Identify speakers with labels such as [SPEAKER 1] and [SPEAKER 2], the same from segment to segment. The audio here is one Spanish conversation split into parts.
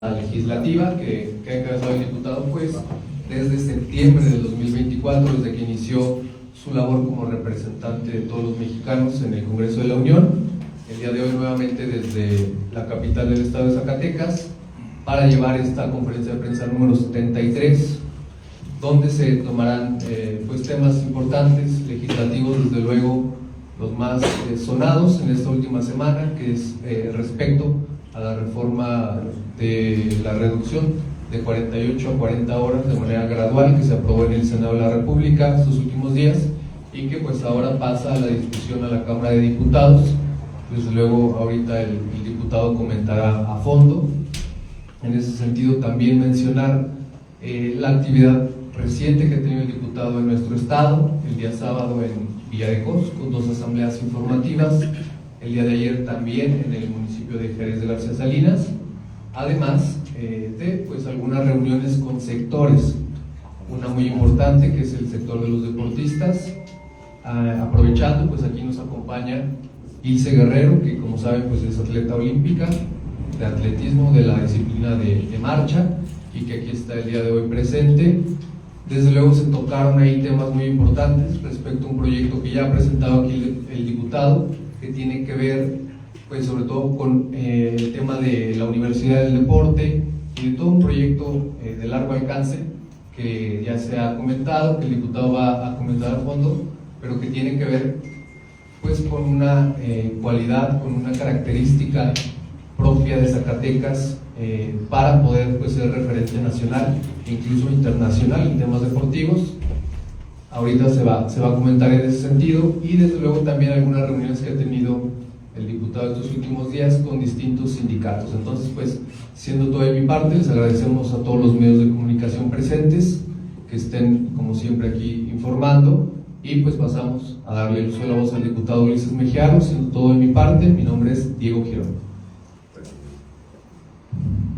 [SPEAKER 1] legislativa que ha encabezado el diputado pues desde septiembre del 2024, desde que inició su labor como representante de todos los mexicanos en el Congreso de la Unión. El día de hoy nuevamente desde la capital del estado de Zacatecas para llevar esta conferencia de prensa número 73, donde se tomarán pues temas importantes, legislativos, desde luego los más sonados en esta última semana, que es respecto a la reforma de la reducción de 48 a 40 horas de manera gradual que se aprobó en el Senado de la República estos últimos días y que pues ahora pasa a la discusión a la Cámara de Diputados. Desde luego ahorita el diputado comentará a fondo. En ese sentido también mencionar la actividad reciente que ha tenido el diputado en nuestro estado, el día sábado en Villa de Cos, con 2 asambleas informativas, el día de ayer también en el municipio de Jerez de García Salinas, además de pues algunas reuniones con sectores, una muy importante que es el sector de los deportistas. Aprovechando, pues aquí nos acompaña Ilse Guerrero, que como saben pues es atleta olímpica de atletismo de la disciplina de marcha y que aquí está el día de hoy presente. Desde luego se tocaron ahí temas muy importantes respecto a un proyecto que ya ha presentado aquí el diputado, que tiene que ver pues sobre todo con el tema de la Universidad del Deporte y de todo un proyecto de largo alcance que ya se ha comentado, que el diputado va a comentar a fondo, pero que tiene que ver pues con una cualidad, con una característica propia de Zacatecas para poder pues ser referente nacional e incluso internacional en temas deportivos. Ahorita se va a comentar en ese sentido, y desde luego también algunas reuniones que ha tenido el diputado estos últimos días con distintos sindicatos. Entonces pues siendo todo de mi parte, les agradecemos a todos los medios de comunicación presentes que estén como siempre aquí informando, y pues pasamos a darle el uso de la voz al diputado Ulises Mejía. Siendo todo de mi parte, mi nombre es Diego Girón.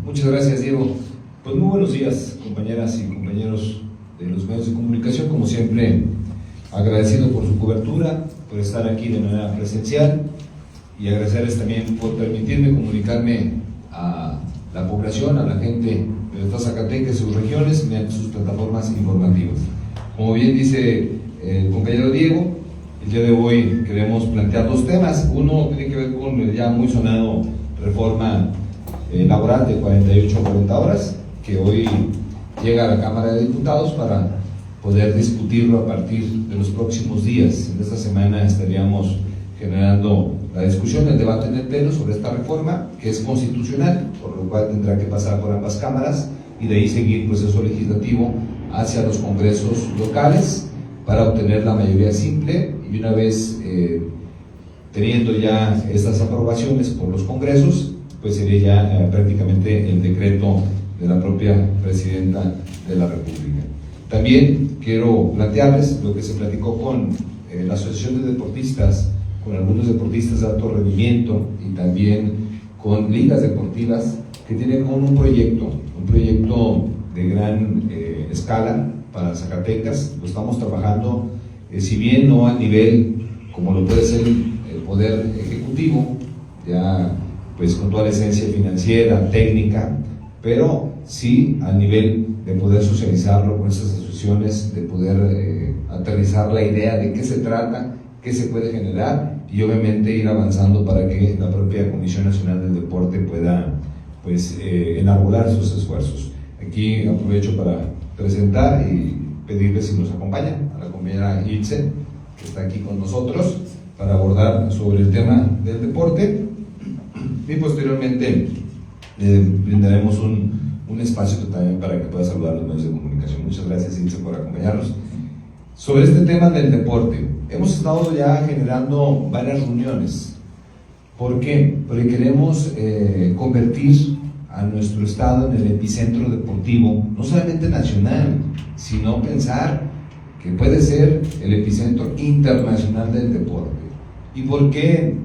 [SPEAKER 2] Muchas gracias, Diego. Pues muy buenos días, compañeras y compañeros de los medios de comunicación. Como siempre, agradecido por su cobertura, por estar aquí de manera presencial, y agradecerles también por permitirme comunicarme a la población, a la gente de nuestras Zacatecas y sus regiones mediante sus plataformas informativas. Como bien dice el compañero Diego, el día de hoy queremos plantear 2 temas. Uno tiene que ver con el ya muy sonado reforma laboral de 48 a 40 horas, que hoy llega a la Cámara de Diputados para poder discutirlo a partir de los próximos días. En esta semana estaríamos generando la discusión, el debate en el Pleno sobre esta reforma, que es constitucional, por lo cual tendrá que pasar por ambas cámaras y de ahí seguir el proceso legislativo hacia los congresos locales para obtener la mayoría simple, y una vez teniendo ya estas aprobaciones por los congresos, pues sería ya prácticamente el decreto de la propia Presidenta de la República. También quiero plantearles lo que se platicó con la Asociación de Deportistas, con algunos deportistas de alto rendimiento y también con ligas deportivas, que tienen como un proyecto de gran escala para Zacatecas. Lo estamos trabajando, si bien no a nivel como lo puede ser el Poder Ejecutivo, ya pues con toda la esencia financiera, técnica, pero sí a nivel de poder socializarlo con estas asociaciones, de poder aterrizar la idea de qué se trata, qué se puede generar, y obviamente ir avanzando para que la propia Comisión Nacional del Deporte pueda pues enarbolar sus esfuerzos. Aquí aprovecho para presentar y pedirle si nos acompañan a la compañera Ilse, que está aquí con nosotros, para abordar sobre el tema del deporte, y posteriormente brindaremos un espacio también para que pueda saludar a los medios de comunicación. Muchas gracias, Ilse, por acompañarnos. Sobre este tema del deporte, hemos estado ya generando varias reuniones. ¿Por qué? Porque queremos convertir a nuestro estado en el epicentro deportivo, no solamente nacional, sino pensar que puede ser el epicentro internacional del deporte. ¿Y por qué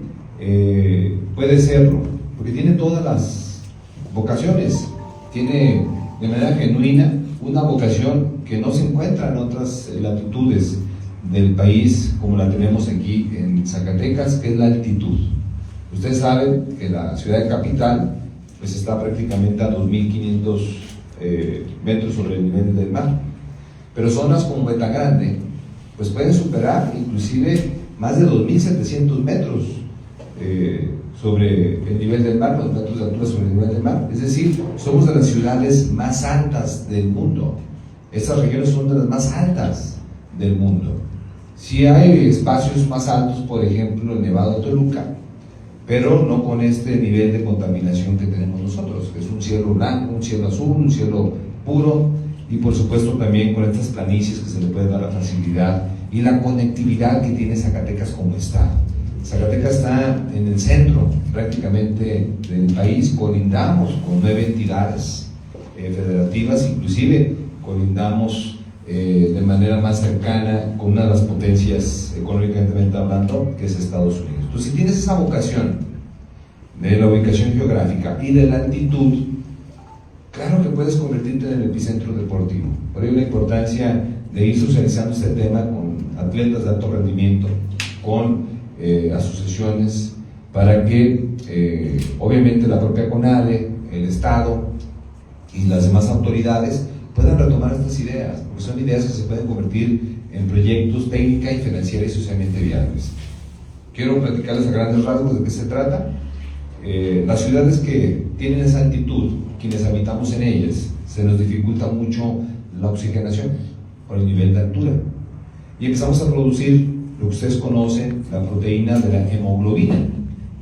[SPEAKER 2] puede serlo? Porque tiene todas las vocaciones, tiene de manera genuina una vocación que no se encuentra en otras latitudes del país como la tenemos aquí en Zacatecas, que es la altitud. Ustedes saben que la ciudad capital pues está prácticamente a 2.500 metros sobre el nivel del mar. Pero zonas como Beta Grande, pues pueden superar inclusive más de 2.700 metros sobre el nivel del mar, los metros de altura sobre el nivel del mar. Es decir, somos de las ciudades más altas del mundo. Estas regiones son de las más altas del mundo. Sí hay espacios más altos, por ejemplo, el Nevado de Toluca, pero no con este nivel de contaminación que tenemos nosotros, que es un cielo blanco, un cielo azul, un cielo puro, y por supuesto también con estas planicies que se le puede dar la facilidad y la conectividad que tiene Zacatecas como está. Zacatecas está en el centro prácticamente del país, colindamos con 9 entidades federativas, inclusive colindamos de manera más cercana con una de las potencias económicamente hablando, que es Estados Unidos. Entonces, si tienes esa vocación de la ubicación geográfica y de la altitud, claro que puedes convertirte en el epicentro deportivo. Por ello la importancia de ir socializando este tema con atletas de alto rendimiento, con asociaciones, para que obviamente la propia CONADE, el Estado y las demás autoridades puedan retomar estas ideas, porque son ideas que se pueden convertir en proyectos técnica y financiera y socialmente viables. Quiero platicarles a grandes rasgos de qué se trata. Las ciudades que tienen esa altitud, quienes habitamos en ellas, se nos dificulta mucho la oxigenación por el nivel de altura y empezamos a producir lo que ustedes conocen, la proteína de la hemoglobina,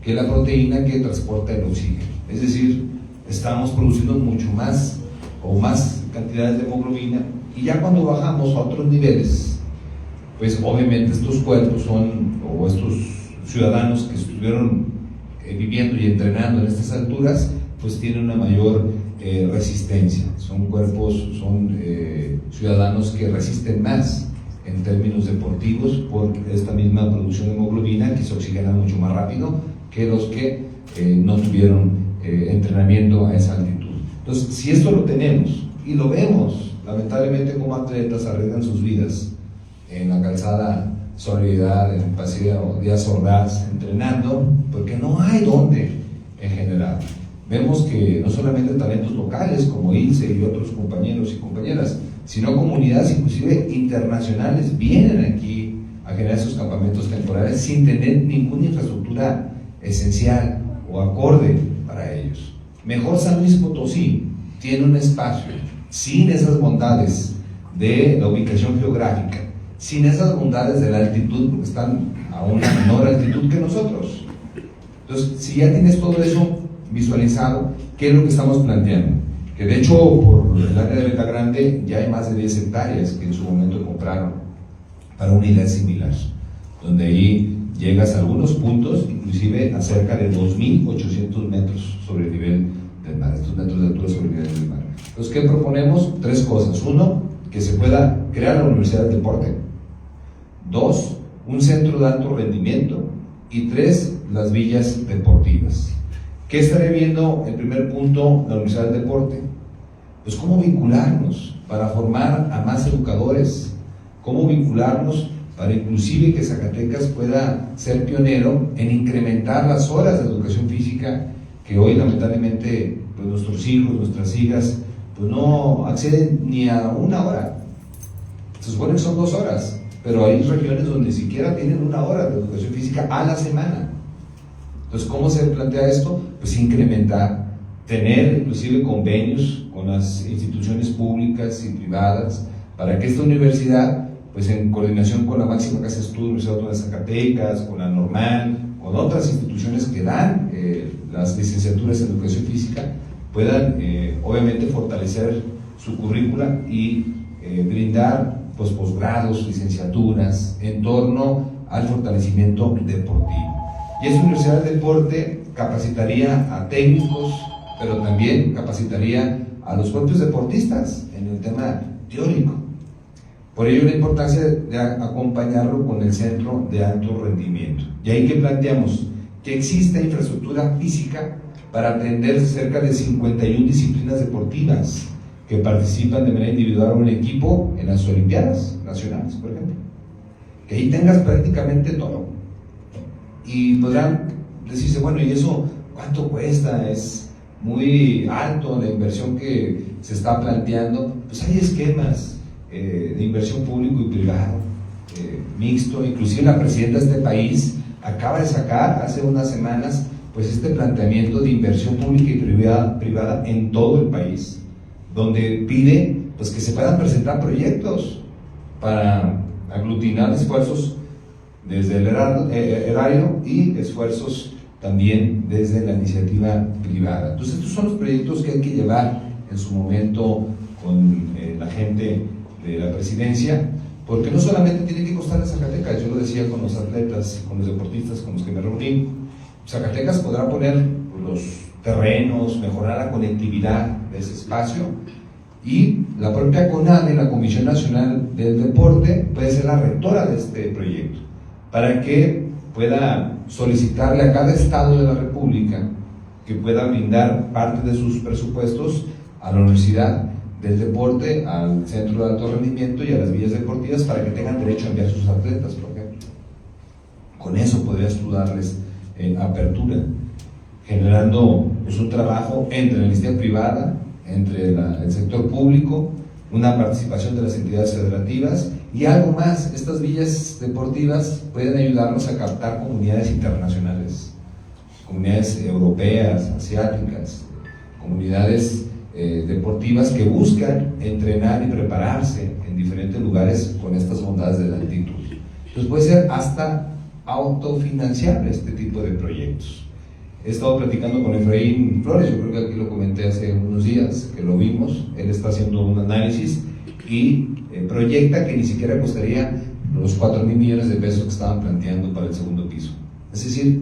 [SPEAKER 2] que es la proteína que transporta el oxígeno. Es decir, estamos produciendo mucho más o más cantidades de hemoglobina, y ya cuando bajamos a otros niveles, pues obviamente estos cuerpos son, o estos ciudadanos que estuvieron viviendo y entrenando en estas alturas, pues tienen una mayor resistencia. Son cuerpos, son ciudadanos que resisten más en términos deportivos por esta misma producción de hemoglobina, que se oxigena mucho más rápido que los que no tuvieron entrenamiento a esa altitud. Entonces, si esto lo tenemos y lo vemos, lamentablemente, como atletas arriesgan sus vidas en la calzada Solidaridad, en el Paseo Díaz Ordaz, entrenando, porque no hay dónde en general. Vemos que no solamente talentos locales como Ilse y otros compañeros y compañeras, sino comunidades inclusive internacionales vienen aquí a generar sus campamentos temporales sin tener ninguna infraestructura esencial o acorde para ellos. Mejor San Luis Potosí tiene un espacio sin esas bondades de la ubicación geográfica, sin esas bondades de la altitud, porque están a una menor altitud que nosotros. Entonces, si ya tienes todo eso visualizado, ¿qué es lo que estamos planteando? Que de hecho, por el área de Beta Grande ya hay más de 10 hectáreas que en su momento compraron para una idea similar, donde ahí llegas a algunos puntos, inclusive a cerca de 2.800 metros sobre el nivel del mar, estos metros de altura sobre el nivel del mar. Entonces, ¿qué proponemos? 3 cosas. 1, que se pueda crear la Universidad del Deporte. 2, un centro de alto rendimiento. Y 3, las villas deportivas. ¿Qué estaré viendo? El primer punto, la Universidad del Deporte. Pues cómo vincularnos para formar a más educadores, cómo vincularnos para inclusive que Zacatecas pueda ser pionero en incrementar las horas de educación física que hoy lamentablemente pues nuestros hijos, nuestras hijas pues no acceden ni a 1 hora. Se supone que son 2 horas, pero hay regiones donde ni siquiera tienen 1 hora de educación física a la semana. Entonces, ¿cómo se plantea esto? Pues incrementar, tener inclusive convenios con las instituciones públicas y privadas para que esta universidad, pues en coordinación con la máxima casa de estudios, Universidad Autónoma de Zacatecas, con la Normal, con otras instituciones que dan las licenciaturas en educación física, puedan obviamente fortalecer su currícula y brindar pues posgrados, licenciaturas en torno al fortalecimiento deportivo. Y esta Universidad del Deporte capacitaría a técnicos, pero también capacitaría a los propios deportistas en el tema teórico. Por ello la importancia de acompañarlo con el centro de alto rendimiento. Y ahí que planteamos que exista infraestructura física para atender cerca de 51 disciplinas deportivas que participan de manera individual o en equipo en las Olimpiadas Nacionales, por ejemplo. Que ahí tengas prácticamente todo. Y podrán decirse, bueno, ¿y eso cuánto cuesta? ¿Es muy alto la inversión que se está planteando, pues hay esquemas de inversión público y privado, mixto. Inclusive la presidenta de este país acaba de sacar hace unas semanas pues este planteamiento de inversión pública y privada en todo el país, donde pide pues que se puedan presentar proyectos para aglutinar esfuerzos desde el erario y esfuerzos también desde la iniciativa privada. Entonces estos son los proyectos que hay que llevar en su momento con la gente de la presidencia, porque no solamente tiene que costar en Zacatecas. Yo lo decía con los atletas, con los deportistas con los que me reuní. Zacatecas podrá poner los terrenos, mejorar la conectividad de ese espacio, y la propia CONADE, la Comisión Nacional del Deporte, puede ser la rectora de este proyecto, para que pueda solicitarle a cada estado de la República que pueda brindar parte de sus presupuestos a la Universidad del Deporte, al Centro de Alto Rendimiento y a las villas deportivas, para que tengan derecho a enviar sus atletas, por ejemplo. Con eso podrías tú darles apertura, generando pues, un trabajo entre la iniciativa privada, entre el sector público, una participación de las entidades federativas y algo más. Estas villas deportivas pueden ayudarnos a captar comunidades internacionales, comunidades europeas, asiáticas, comunidades deportivas que buscan entrenar y prepararse en diferentes lugares con estas bondades de la altitud. Entonces puede ser hasta autofinanciable este tipo de proyectos. He estado platicando con Efraín Flores, yo creo que aquí lo comenté hace unos días, que lo vimos. Él está haciendo un análisis y proyecta que ni siquiera costaría los 4,000 millones de pesos que estaban planteando para el segundo piso. Es decir,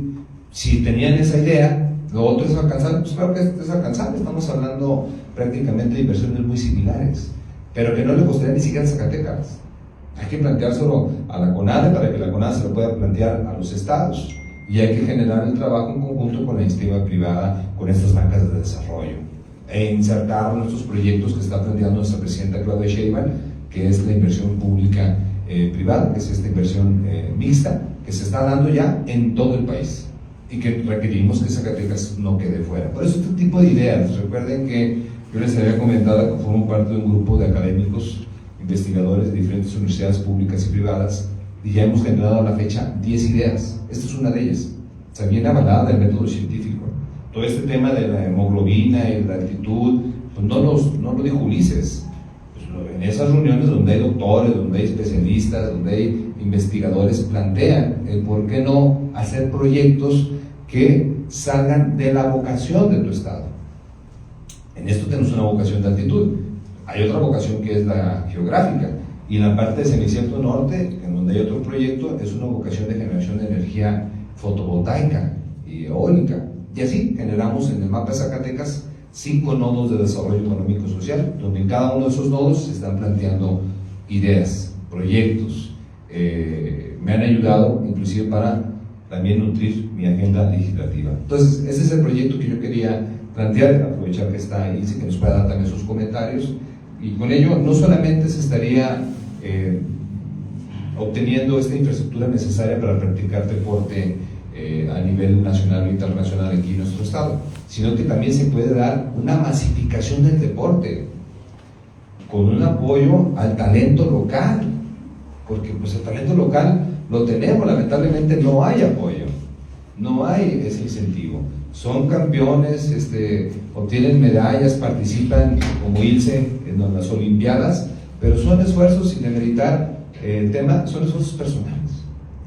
[SPEAKER 2] si tenían esa idea, lo otro es alcanzable. Pues claro que es alcanzable, estamos hablando prácticamente de inversiones muy similares, pero que no le costaría ni siquiera a Zacatecas. Hay que planteárselo a la CONADE para que la CONADE se lo pueda plantear a los estados, y hay que generar el trabajo en conjunto con la iniciativa privada, con estas bancas de desarrollo, e insertar nuestros proyectos que está planteando nuestra presidenta Claudia Sheinbaum, que es la inversión pública privada, que es esta inversión mixta, que se está dando ya en todo el país, y que requerimos que Zacatecas no quede fuera. Por eso este tipo de ideas. Recuerden que yo les había comentado que formo parte de un grupo de académicos, investigadores de diferentes universidades públicas y privadas, y ya hemos generado a la fecha 10 ideas. Esta es una de ellas. O sea, viene avalada del método científico. Todo este tema de la hemoglobina y la altitud, pues no lo dijo Ulises. Pues en esas reuniones donde hay doctores, donde hay especialistas, donde hay investigadores, plantean el por qué no hacer proyectos que salgan de la vocación de tu estado. En esto tenemos una vocación de altitud. Hay otra vocación que es la geográfica, y en la parte de Semicierto Norte, en donde hay otro proyecto, es una vocación de generación de energía fotovoltaica y eólica. Y así generamos en el mapa de Zacatecas 5 nodos de desarrollo económico y social, donde en cada uno de esos nodos se están planteando ideas, proyectos. Me han ayudado inclusive para también nutrir mi agenda legislativa. Entonces, ese es el proyecto que yo quería plantear, aprovechar que está ahí, que nos pueda dar también sus comentarios, y con ello no solamente se estaría obteniendo esta infraestructura necesaria para practicar deporte a nivel nacional o internacional aquí en nuestro estado, sino que también se puede dar una masificación del deporte con un apoyo al talento local, porque pues el talento local lo tenemos, lamentablemente no hay apoyo, no hay ese incentivo. Son campeones, obtienen medallas, participan como Ilse en las Olimpiadas, pero son esfuerzos, sin demeritar el tema, son esfuerzos personales,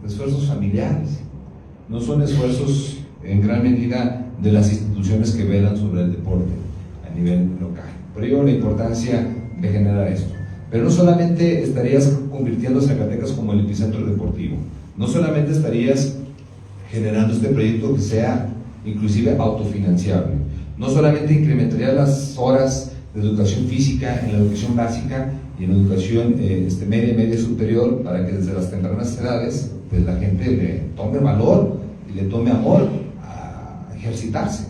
[SPEAKER 2] esfuerzos familiares, no son esfuerzos en gran medida de las instituciones que velan sobre el deporte a nivel local. Por ello la importancia de generar esto. Pero no solamente estarías convirtiendo a Zacatecas como el epicentro deportivo, no solamente estarías generando este proyecto que sea inclusive autofinanciable, no solamente incrementaría las horas de educación física en la educación básica y en la educación media superior, para que desde las tempranas edades pues la gente le tome valor y le tome amor a ejercitarse,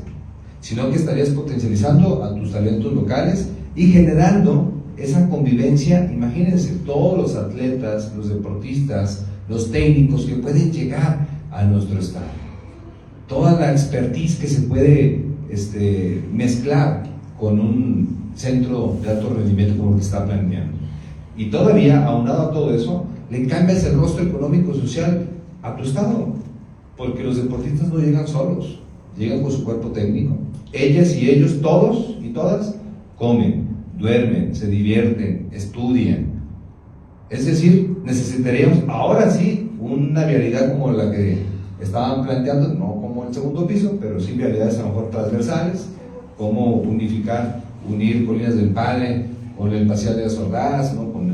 [SPEAKER 2] sino que estarías potencializando a tus talentos locales y generando esa convivencia. Imagínense todos los atletas, los deportistas, los técnicos que pueden llegar a nuestro estado, toda la expertise que se puede mezclar con un centro de alto rendimiento como el que está planteando. Y todavía, aunado a todo eso, le cambias el rostro económico y social a tu estado, porque los deportistas no llegan solos, llegan con su cuerpo técnico. Ellas y ellos, todos y todas, comen, duermen, se divierten, estudian. Es decir, necesitaríamos ahora sí una vialidad como la que estaban planteando, no como el segundo piso, pero sí vialidades a lo mejor transversales, como unir Colinas del Pane con el Paseo de Azorraz, ¿no? Con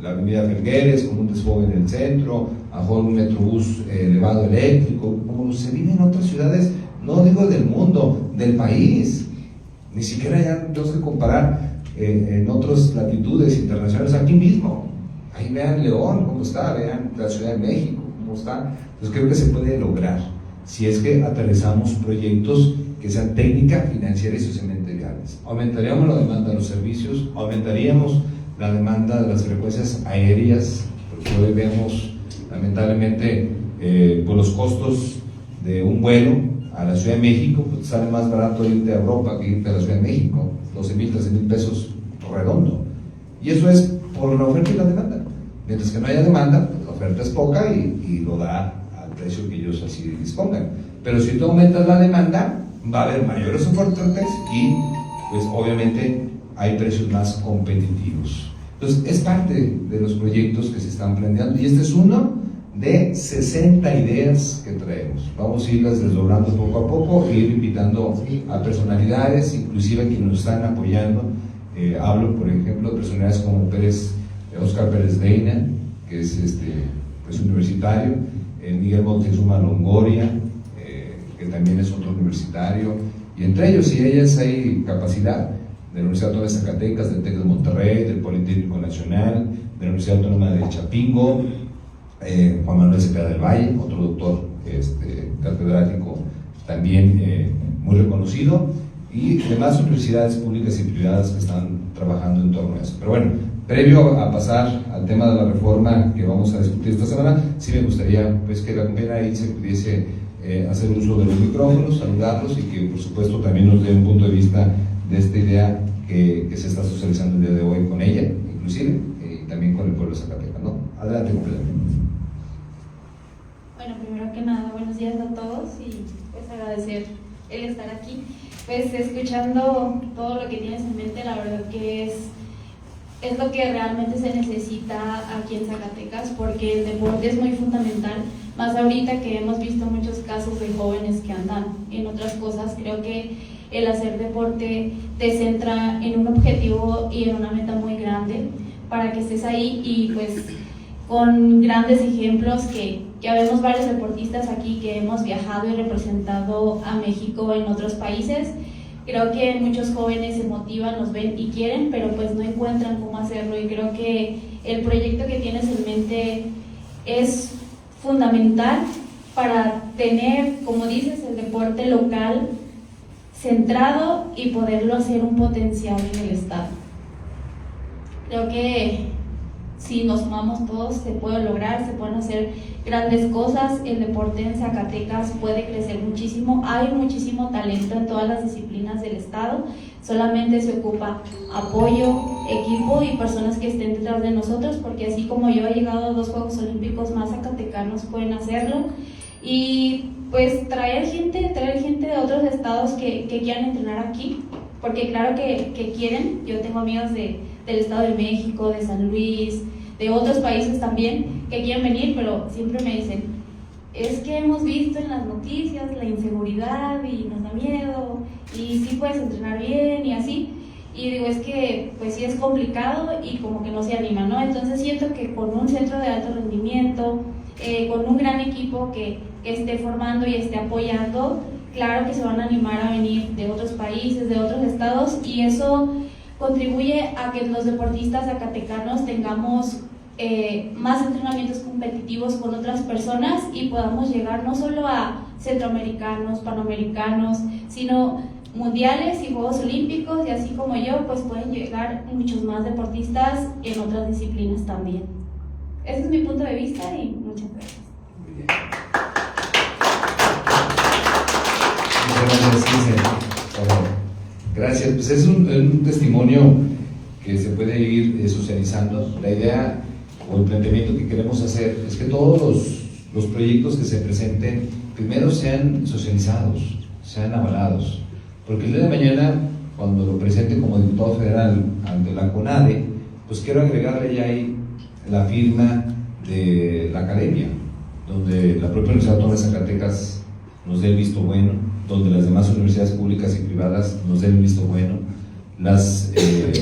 [SPEAKER 2] la avenida Felgueres, con un desfogue en el centro, a lo mejor un metrobús elevado eléctrico, como se vive en otras ciudades, no digo del mundo, del país. Ni siquiera ya tenemos que comparar en otras latitudes internacionales, aquí mismo. Ahí vean León cómo está, vean la Ciudad de México cómo está. Entonces creo que se puede lograr si es que aterrizamos proyectos que sean técnica, financiera y socialmente viables. Aumentaríamos la demanda de los servicios, aumentaríamos la demanda de las frecuencias aéreas, porque hoy vemos lamentablemente por los costos de un vuelo a la Ciudad de México, pues sale más barato irte a Europa que irte a la Ciudad de México, 12,000, 13,000 pesos redondo. Y eso es por la oferta y la demanda. Mientras que no haya demanda, pues la oferta es poca y lo da al precio que ellos así dispongan. Pero si tú aumentas la demanda, va a haber mayores ofertas y pues obviamente hay precios más competitivos. Entonces es parte de los proyectos que se están planteando y este es uno de 60 ideas que traemos. Vamos a irlas desdoblando poco a poco e ir invitando a personalidades, inclusive a quienes nos están apoyando. Hablo, por ejemplo, de personalidades como Óscar Pérez Reina, que es pues universitario, Miguel Moctezuma Longoria, que también es otro universitario, y entre ellos y ellas hay capacidad de la Universidad Autónoma de Zacatecas, del TEC de Monterrey, del Politécnico Nacional, de la Universidad Autónoma de Chapingo, Juan Manuel Cepeda del Valle, otro doctor catedrático también muy reconocido, y demás universidades públicas y privadas que están trabajando en torno a eso. Pero bueno, previo a pasar al tema de la reforma que vamos a discutir esta semana, sí me gustaría pues que la compañera ahí se pudiese hacer uso de los micrófonos, saludarlos y que por supuesto también nos dé un punto de vista de esta idea que se está socializando el día de hoy con ella, inclusive, y también con el pueblo de Zacatecas, ¿no? Adelante, compañera.
[SPEAKER 3] Bueno, primero que nada, buenos días a todos y pues agradecer el estar aquí. Pues escuchando todo lo que tienes en mente, la verdad que es lo que realmente se necesita aquí en Zacatecas, porque el deporte es muy fundamental, más ahorita que hemos visto muchos casos de jóvenes que andan en otras cosas. Creo que el hacer deporte te centra en un objetivo y en una meta muy grande para que estés ahí, y pues con grandes ejemplos que habemos varios deportistas aquí que hemos viajado y representado a México en otros países. Creo que muchos jóvenes se motivan, nos ven y quieren, pero pues no encuentran cómo hacerlo, y creo que el proyecto que tienes en mente es fundamental para tener, como dices, el deporte local centrado y poderlo hacer un potencial en el estado. Creo que si nos sumamos todos se puede lograr, se pueden hacer grandes cosas. El deporte en Zacatecas puede crecer muchísimo, hay muchísimo talento en todas las disciplinas del estado, solamente se ocupa apoyo, equipo y personas que estén detrás de nosotros, porque así como yo he llegado a 2 Juegos Olímpicos, más zacatecanos pueden hacerlo, y pues traer gente de otros estados que quieran entrenar aquí, porque claro que quieren. Yo tengo amigos del Estado de México, de San Luis, de otros países también que quieren venir, pero siempre me dicen, es que hemos visto en las noticias la inseguridad y nos da miedo, y sí puedes entrenar bien y así, y digo, es que pues sí es complicado y como que no se anima, ¿no? Entonces siento que con un centro de alto rendimiento, con un gran equipo que esté formando y esté apoyando, claro que se van a animar a venir de otros países, de otros estados, y eso contribuye a que los deportistas zacatecanos tengamos más entrenamientos competitivos con otras personas y podamos llegar no solo a centroamericanos, panamericanos, sino mundiales y Juegos Olímpicos, y así como yo, pues pueden llegar muchos más deportistas en otras disciplinas también. Ese es mi punto de vista y muchas gracias.
[SPEAKER 2] Muy bien. Muchas gracias, César. Gracias, pues es un testimonio que se puede ir socializando. La idea o el planteamiento que queremos hacer es que todos los proyectos que se presenten primero sean socializados, sean avalados, porque el día de mañana, cuando lo presente como diputado federal ante la CONADE, pues quiero agregarle ya ahí la firma de la academia, donde la propia Universidad Autónoma de Zacatecas nos dé el visto bueno, donde las demás universidades públicas y privadas nos den el visto bueno, las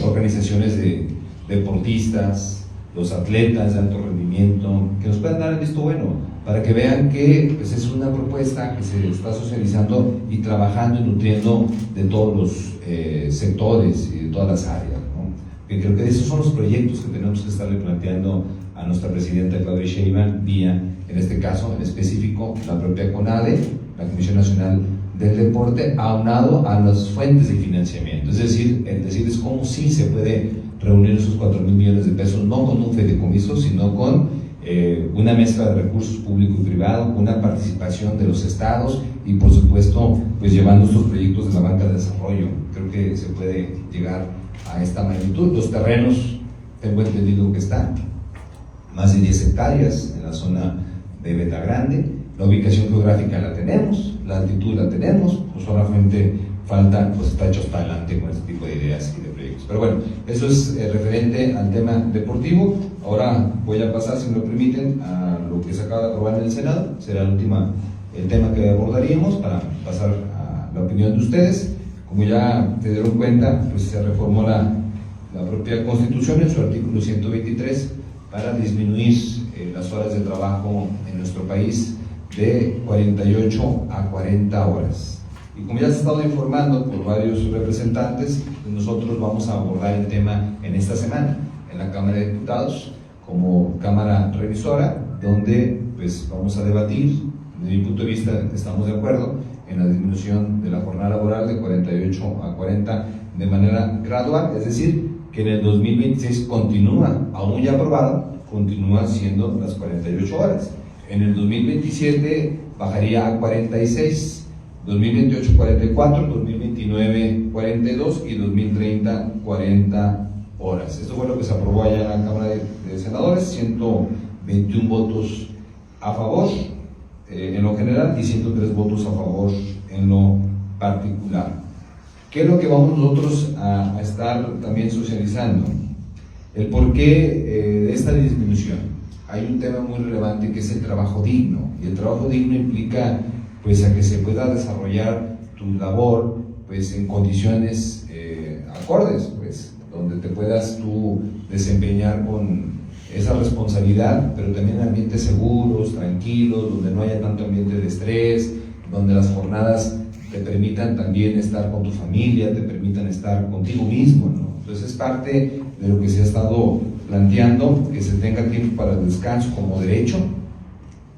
[SPEAKER 2] organizaciones de deportistas, los atletas de alto rendimiento, que nos puedan dar el visto bueno, para que vean que pues, es una propuesta que se está socializando y trabajando y nutriendo de todos los sectores y de todas las áreas, ¿no? Que creo que esos son los proyectos que tenemos que estarle planteando a nuestra presidenta Claudia Sheinbaum, vía, en este caso en específico, la propia CONADE, la Comisión Nacional del Deporte, aunado a las fuentes de financiamiento. Es decir, es cómo sí se puede reunir esos 4,000 millones de pesos, no con un fideicomiso, sino con una mezcla de recursos público y privado, con una participación de los estados y por supuesto pues llevando estos proyectos de la banca de desarrollo. Creo que se puede llegar a esta magnitud. Los terrenos, tengo entendido que están más de 10 hectáreas en la zona de Beta Grande. La ubicación geográfica la tenemos, la altitud la tenemos, pues solamente falta, pues está hecho hasta adelante con este tipo de ideas y de proyectos. Pero bueno, eso es referente al tema deportivo. Ahora voy a pasar, si me lo permiten, a lo que se acaba de aprobar en el Senado. Será el tema que abordaríamos para pasar a la opinión de ustedes. Como ya se dieron cuenta, pues se reformó la propia Constitución en su artículo 123 para disminuir las horas de trabajo en nuestro país de 48 a 40 horas. Y como ya se ha estado informando por varios representantes, nosotros vamos a abordar el tema en esta semana en la Cámara de Diputados como Cámara Revisora, donde pues vamos a debatir. Desde mi punto de vista estamos de acuerdo en la disminución de la jornada laboral de 48 a 40 de manera gradual, es decir, que en el 2026 continúa, aún ya aprobado, continúa siendo las 48 horas. En el 2027 bajaría a 46, 2028 44, 2029 42 y 2030 40 horas. Esto fue lo que se aprobó allá en la Cámara de Senadores, 121 votos a favor en lo general y 103 votos a favor en lo particular. ¿Qué es lo que vamos nosotros a estar también socializando? El porqué de esta disminución. Hay un tema muy relevante que es el trabajo digno, y el trabajo digno implica pues a que se pueda desarrollar tu labor pues en condiciones acordes, pues donde te puedas tú desempeñar con esa responsabilidad, pero también en ambientes seguros, tranquilos, donde no haya tanto ambiente de estrés, donde las jornadas te permitan también estar con tu familia, te permitan estar contigo mismo, ¿no? Entonces es parte de lo que se ha estado planteando, que se tenga tiempo para el descanso como derecho.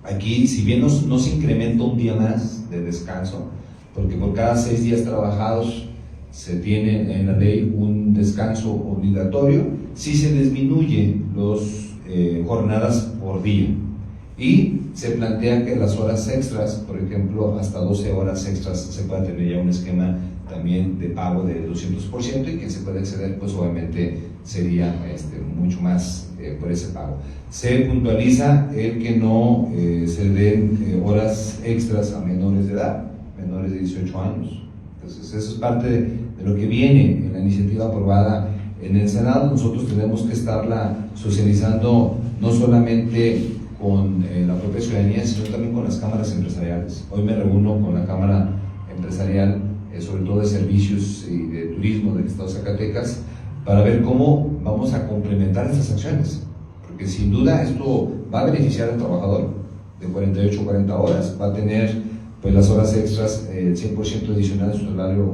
[SPEAKER 2] Aquí, si bien no se incrementa un día más de descanso, porque por cada 6 días trabajados se tiene en la ley un descanso obligatorio, sí se disminuye las jornadas por día. Y se plantea que las horas extras, por ejemplo, hasta 12 horas extras, se pueda tener ya un esquema también de pago de 200%, y quien se puede acceder, pues obviamente sería mucho más por ese pago. Se puntualiza el que no se den horas extras a menores de edad, menores de 18 años. Entonces, eso es parte de lo que viene en la iniciativa aprobada en el Senado. Nosotros tenemos que estarla socializando no solamente con la propia ciudadanía, sino también con las cámaras empresariales. Hoy me reúno con la Cámara Empresarial, sobre todo de servicios y de turismo del Estado de Zacatecas, para ver cómo vamos a complementar estas acciones, porque sin duda esto va a beneficiar al trabajador de 48 a 40 horas, va a tener pues las horas extras, el 100% adicional de su salario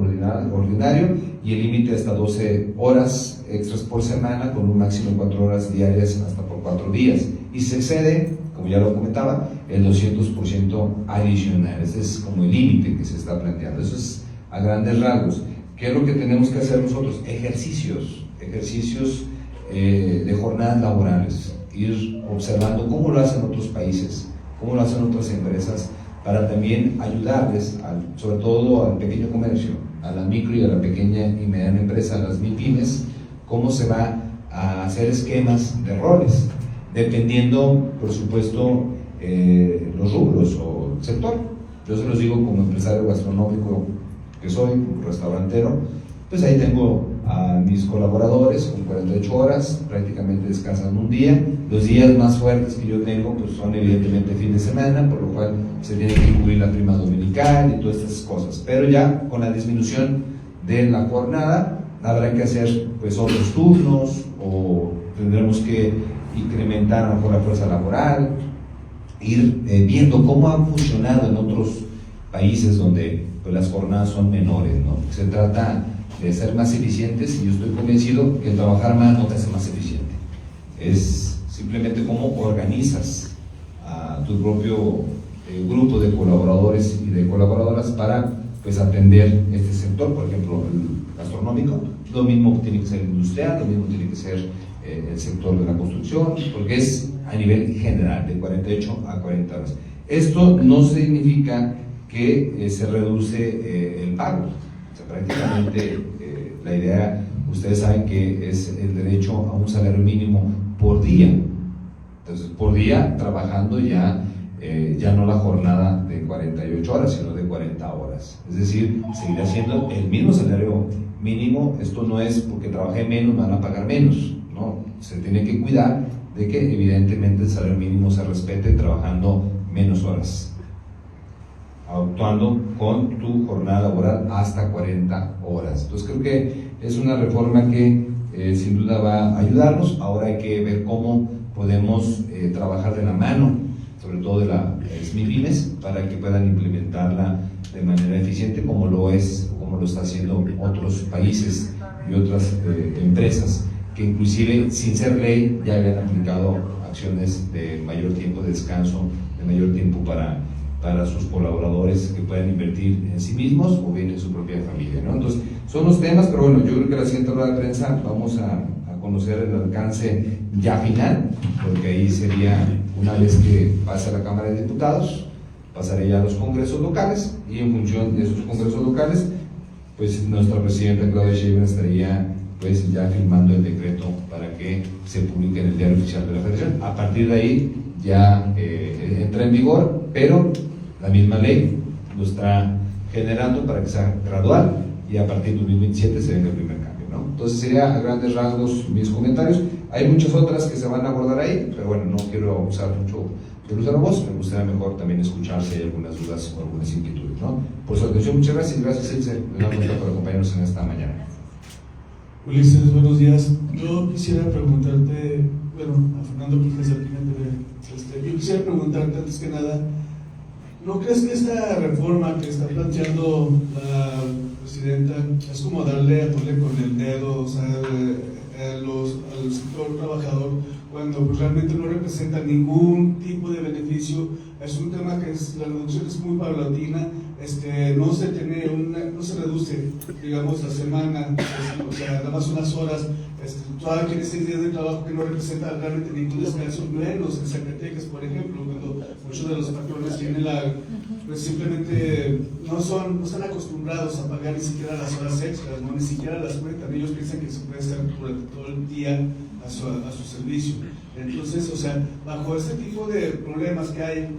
[SPEAKER 2] ordinario y el límite hasta 12 horas extras por semana, con un máximo de 4 horas diarias hasta por 4 días, y se excede, como ya lo comentaba, el 200% adicional. Ese es como el límite que se está planteando. Eso es a grandes rasgos. ¿Qué es lo que tenemos que hacer nosotros? Ejercicios de jornadas laborales, ir observando cómo lo hacen otros países, cómo lo hacen otras empresas, para también ayudarles, sobre todo al pequeño comercio, a la micro y a la pequeña y mediana empresa, a las MIPYMES, cómo se va a hacer esquemas de roles, dependiendo, por supuesto, los rubros o el sector. Yo se los digo como empresario gastronómico que soy, como restaurantero, pues ahí tengo a mis colaboradores con 48 horas, prácticamente descansan un día. Los días más fuertes que yo tengo pues son evidentemente fin de semana, por lo cual se tiene que cubrir la prima dominical y todas estas cosas. Pero ya con la disminución de la jornada habrá que hacer pues otros turnos, o tendremos que incrementar a lo mejor la fuerza laboral, ir viendo cómo han funcionado en otros países donde pues las jornadas son menores, ¿no? Se trata de ser más eficientes, y yo estoy convencido que el trabajar más no te hace más eficiente. Es simplemente cómo organizas a tu propio grupo de colaboradores y de colaboradoras para pues atender este sector, por ejemplo el gastronómico. Lo mismo tiene que ser el industrial, lo mismo tiene que ser el sector de la construcción, porque es a nivel general, de 48 a 40 horas. Esto no significa que se reduce el pago. O sea, prácticamente la idea, ustedes saben que es el derecho a un salario mínimo por día. Entonces, por día trabajando ya no la jornada de 48 horas, sino de 40 horas. Es decir, seguirá siendo el mismo salario mínimo. Esto no es porque trabajé menos, me van a pagar menos. No, se tiene que cuidar de que evidentemente el salario mínimo se respete trabajando menos horas, actuando con tu jornada laboral hasta 40 horas. Entonces creo que es una reforma que sin duda va a ayudarnos. Ahora hay que ver cómo podemos trabajar de la mano, sobre todo de las MIPYMES, para que puedan implementarla de manera eficiente, como lo está haciendo otros países y otras empresas, que inclusive sin ser ley ya habían aplicado acciones de mayor tiempo de descanso, de mayor tiempo para sus colaboradores, que puedan invertir en sí mismos o bien en su propia familia, ¿no? Entonces, son los temas, pero bueno, yo creo que la siguiente rueda de prensa vamos a conocer el alcance ya final, porque ahí sería, una vez que pase a la Cámara de Diputados, pasaría ya a los congresos locales, y en función de esos congresos locales, pues nuestra presidenta Claudia Sheinbaum estaría pues ya firmando el decreto para que se publique en el Diario Oficial de la Federación. A partir de ahí ya entra en vigor, pero la misma ley lo está generando para que sea gradual, y a partir de 2027 se venga el primer cambio, ¿no? Entonces sería a grandes rasgos mis comentarios. Hay muchas otras que se van a abordar ahí, pero bueno, no quiero usar mucho de luz a la voz. Me gustaría mejor también escuchar si hay algunas dudas o algunas inquietudes, ¿no? Por su atención, muchas gracias, y gracias Ilse, nuevamente por acompañarnos en esta mañana.
[SPEAKER 4] Ulises, buenos días. Yo quisiera preguntarte, bueno, a Fernando Profesor yo quisiera preguntarte antes que nada, ¿no crees que esta reforma que está planteando la presidenta es como darle a tole con el dedo, o sea, al sector trabajador, cuando pues realmente no representa ningún tipo de beneficio? Es un tema que la reducción es muy paulatina, no se reduce, digamos, la semana, o sea, nada más unas horas. Todavía tiene 6 días de trabajo que no representa realmente ningún descanso, menos en Zacatecas, por ejemplo, cuando muchos de los patrones tienen pues simplemente no están acostumbrados a pagar ni siquiera las horas extras, ¿no? Ni siquiera las cuentan. Ellos piensan que se puede estar durante todo el día a su servicio. Entonces, o sea, bajo este tipo de problemas que hay,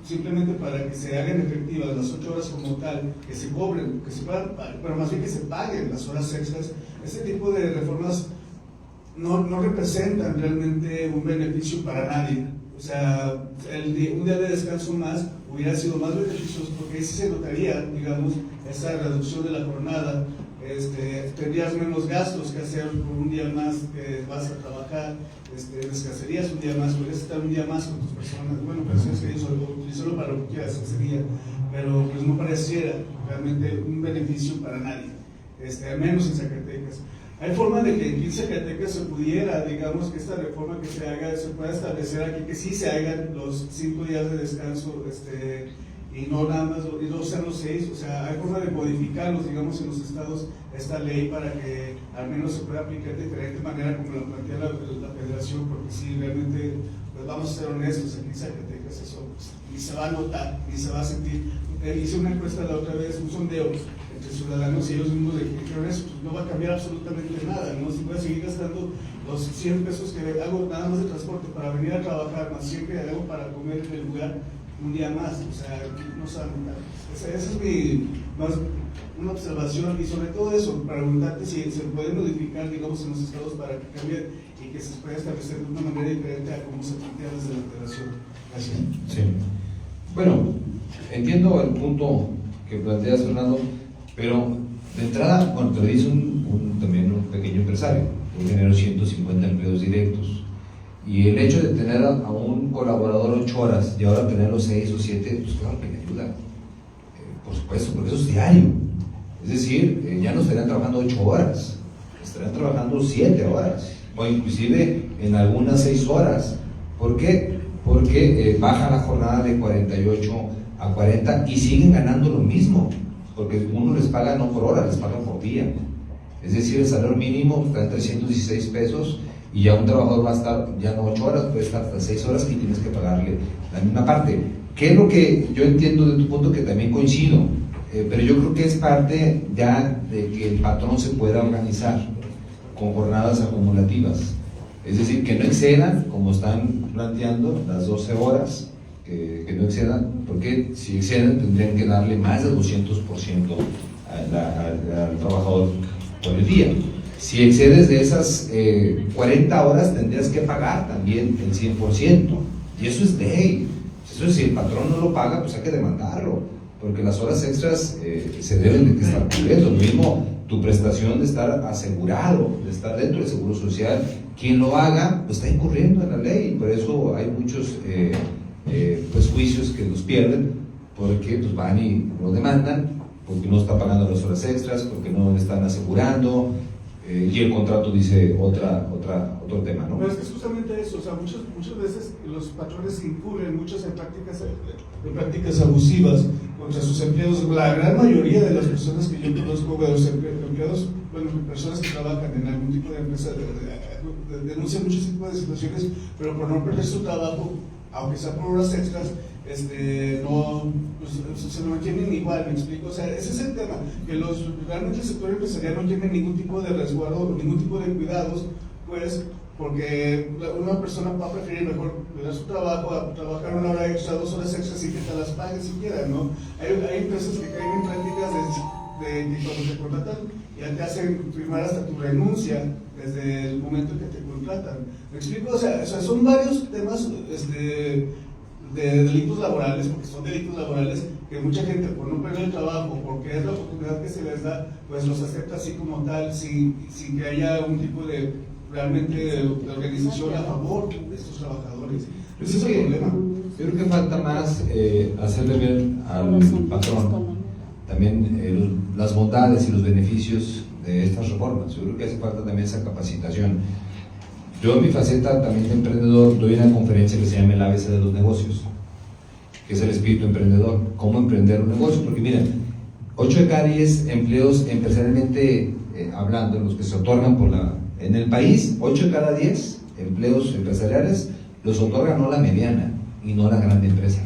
[SPEAKER 4] simplemente para que se hagan efectivas las 8 horas como tal, que se cobren, que se puedan, pero más bien que se paguen las horas extras, este tipo de reformas no representan realmente un beneficio para nadie. O sea, un día de descanso más hubiera sido más beneficioso, porque ahí sí se notaría, digamos, esa reducción de la jornada. Tendrías menos gastos que hacer por un día más que vas a trabajar, descansarías un día más, podrías estar un día más con tus personas, bueno, personas que utilizarlo para lo que quieras ese día, pero pues no pareciera realmente un beneficio para nadie, al menos en Zacatecas. Hay forma de que en Zacatecas se pudiera, digamos, que esta reforma que se haga, se pueda establecer aquí, que sí se hagan los 5 días de descanso, y no nada más, y no sean los 6, o sea, hay forma de modificarlos, digamos, en los estados, esta ley, para que al menos se pueda aplicar de diferente manera como lo plantea la federación, porque sí, realmente, pues vamos a ser honestos, aquí en Zacatecas eso pues, ni se va a notar, ni se va a sentir. Hice una encuesta la otra vez, un sondeo entre ciudadanos y ellos mismos dijeron eso, pues no va a cambiar absolutamente nada, ¿no? Si voy a seguir gastando los 100 pesos que hago nada más de transporte para venir a trabajar, más 100 que hago para comer en el lugar un día más, o sea, no saben nada. Esa es una observación, y sobre todo eso, para preguntarte si se puede modificar, digamos, en los estados para que cambie y que se pueda establecer de una manera diferente a cómo se plantea desde la federación. Gracias.
[SPEAKER 2] Sí. Bueno, entiendo el punto que planteas, Fernando, pero de entrada, bueno, te lo dice también un pequeño empresario, que genera 150 empleos directos. Y el hecho de tener a un colaborador 8 horas y ahora tenerlo 6 o 7, pues claro que le ayuda. Por supuesto, porque eso es diario. Es decir, ya no estarían trabajando 8 horas, estarían trabajando 7 horas, o inclusive en algunas 6 horas. ¿Por qué? Porque baja la jornada de 48 a 40 y siguen ganando lo mismo, porque uno les paga no por hora, les paga por día. Es decir, el salario mínimo está en 316 pesos y ya un trabajador va a estar ya no 8 horas, puede estar hasta 6 horas y tienes que pagarle la misma parte. ¿Qué es lo que yo entiendo de tu punto, que también coincido? Pero yo creo que es parte ya de que el patrón se pueda organizar con jornadas acumulativas. Es decir, que no excedan, como están planteando, las 12 horas, que no excedan, porque si exceden tendrían que darle más del 200% al trabajador por el día. Si excedes de esas 40 horas, tendrías que pagar también el 100%. Y eso es ley. Eso es, si el patrón no lo paga, pues hay que demandarlo, porque las horas extras se deben de estar cubiertas. Lo mismo tu prestación de estar asegurado, de estar dentro del seguro social, quien lo haga, pues está incurriendo en la ley. Por eso hay muchos pues juicios que los pierden, porque pues van y lo demandan, porque no está pagando las horas extras, porque no le están asegurando, y el contrato dice otro tema, ¿no?
[SPEAKER 4] Pero es que es justamente eso, o sea, muchas veces los patrones incurren muchas en prácticas abusivas contra sus empleados. La gran mayoría de las personas que yo conozco, de los empleados, bueno, personas que trabajan en algún tipo de empresa, denuncian muchos tipos de situaciones, pero por no perder su trabajo, aunque sea por horas extras, no, pues, se mantienen igual, ¿me explico? O sea, ese es el tema, que realmente el sector empresarial no tiene ningún tipo de resguardo, ningún tipo de cuidados, pues, porque una persona va a preferir mejor cuidar su trabajo a trabajar una hora extra, 2 horas extras y que te las paguen siquiera, ¿no? Hay empresas que caen en prácticas de que cuando te contratan ya te hacen firmar hasta tu renuncia desde el momento en que te contratan. ¿Me explico? O sea son varios temas de delitos laborales, porque son delitos laborales que mucha gente, por no perder el trabajo, porque es la oportunidad que se les da, pues los acepta así como tal, sin que haya un tipo de realmente de organización a favor de estos trabajadores. Ese es el problema.
[SPEAKER 2] Yo creo que falta más hacerle ver al patrón también las bondades y los beneficios de estas reformas. Yo creo que hace falta también esa capacitación. Yo en mi faceta también de emprendedor doy una conferencia que se llama el ABC de los negocios, que es el espíritu emprendedor, cómo emprender un negocio, porque miren, 8 de cada 10 empleos empresarialmente hablando, los que se otorgan en el país, 8 de cada 10 empleos empresariales los otorga no la mediana y no la grande empresa,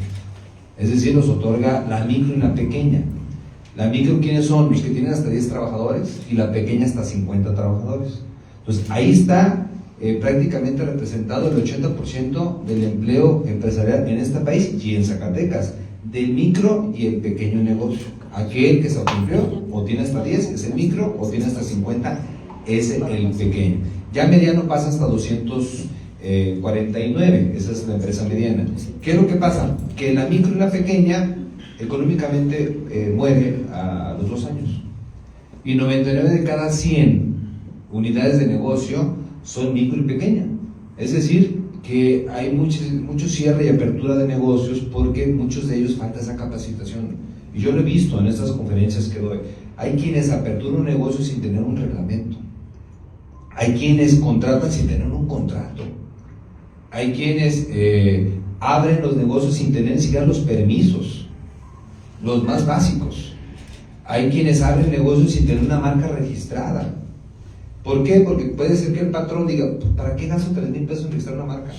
[SPEAKER 2] es decir, los otorga la micro y la pequeña. La micro, ¿quiénes son? Los que tienen hasta 10 trabajadores, y la pequeña hasta 50 trabajadores. Entonces ahí está prácticamente representado el 80% del empleo empresarial en este país y en Zacatecas, del micro y el pequeño negocio. Aquel que se autoempleó o tiene hasta 10 es el micro, o tiene hasta 50 es el pequeño. Ya mediano pasa hasta 249, esa es la empresa mediana. ¿Qué es lo que pasa? Que la micro y la pequeña económicamente muere a los 2 años, y 99 de cada 100 unidades de negocio son micro y pequeña. Es decir, que hay mucho cierre y apertura de negocios porque muchos de ellos falta esa capacitación. Y yo lo he visto en estas conferencias que doy. Hay quienes aperturan un negocio sin tener un reglamento. Hay quienes contratan sin tener un contrato. Hay quienes abren los negocios sin tener ni siquiera los permisos, los más básicos. Hay quienes abren negocios sin tener una marca registrada. ¿Por qué? Porque puede ser que el patrón diga, ¿para qué gasto 3,000 pesos en registrar una marca?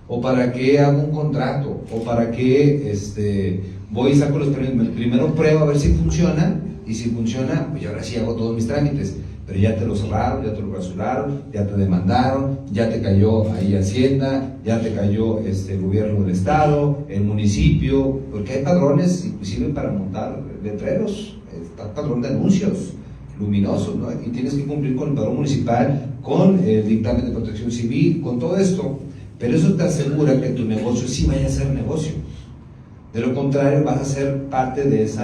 [SPEAKER 2] ¿O para qué hago un contrato? ¿O para qué voy y saco los permisos? Primero pruebo a ver si funciona, y y si funciona, pues ahora sí hago todos mis trámites, pero ya te lo cerraron, ya te lo clausuraron, ya te demandaron, ya te cayó ahí Hacienda, ya te cayó el gobierno del estado, el municipio, porque hay padrones inclusive para montar letreros, está padrón de anuncios luminosos, ¿no? Y tienes que cumplir con el padrón municipal, con el dictamen de protección civil, con todo esto, pero eso te asegura que tu negocio sí vaya a ser negocio. De lo contrario, vas a ser parte de ese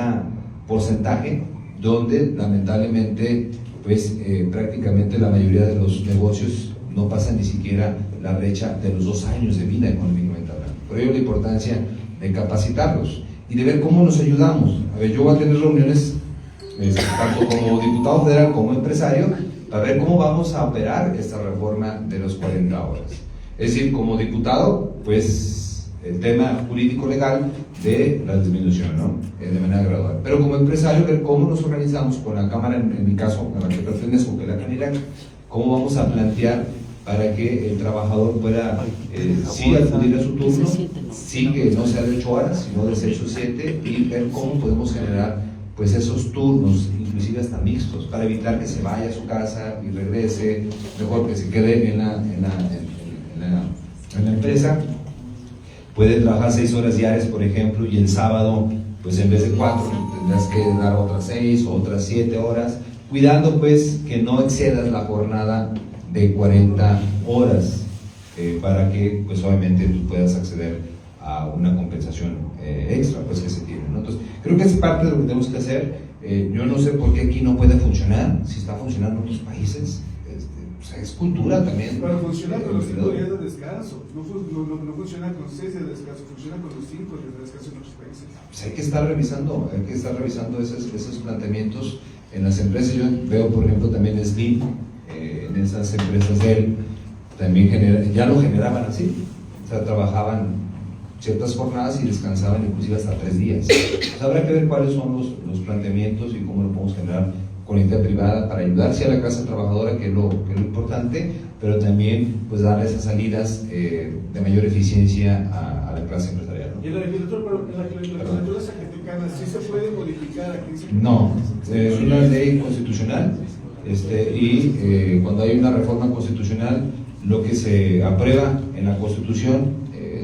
[SPEAKER 2] porcentaje donde lamentablemente pues prácticamente la mayoría de los negocios no pasan ni siquiera la brecha de los 2 años de vida económicamente hablando. Por ello la importancia de capacitarlos y de ver cómo nos ayudamos. A ver, yo voy a tener reuniones tanto como diputado federal como empresario para ver cómo vamos a operar esta reforma de los 40 horas. Es decir, como diputado, pues el tema jurídico legal de la disminución, ¿no? De manera gradual. Pero como empresario, ver cómo nos organizamos con la Cámara, en mi caso, a la que pertenezco, que es la Canirac, cómo vamos a plantear para que el trabajador pueda sí acudir a su turno, sí que no sea de 8 horas, sino de 6 o 7, y ver cómo podemos generar pues esos turnos, inclusive hasta mixtos, para evitar que se vaya a su casa y regrese, mejor que se quede en la empresa. Puede trabajar 6 horas diarias, por ejemplo, y el sábado, pues en vez de 4, tendrás que dar otras 6 o otras 7 horas, cuidando pues que no excedas la jornada de 40 horas, para que pues obviamente tú puedas acceder a una compensación extra pues que se tiene, ¿no? Entonces, creo que es parte de lo que tenemos que hacer. Yo no sé por qué aquí no puede funcionar, si está funcionando en otros países. O sea, es cultura también.
[SPEAKER 5] Pero funciona con los 5 días de descanso, no funciona con 6 días de descanso, funciona con los 5 días de descanso en otros países.
[SPEAKER 2] Pues hay que estar revisando esos planteamientos en las empresas. Yo veo, por ejemplo, también Slim, en esas empresas de él, también ya lo generaban así, o sea, trabajaban ciertas jornadas y descansaban inclusive hasta 3 días. Pues habrá que ver cuáles son los planteamientos y cómo lo podemos generar con la entidad privada para ayudarse a la clase trabajadora, que es lo importante, pero también pues dar esas salidas de mayor eficiencia a la clase empresarial, ¿no?
[SPEAKER 5] ¿Y en la legislatura zacatecana sí se puede modificar aquí?
[SPEAKER 2] No, es una ley constitucional, y cuando hay una reforma constitucional, lo que se aprueba en la Constitución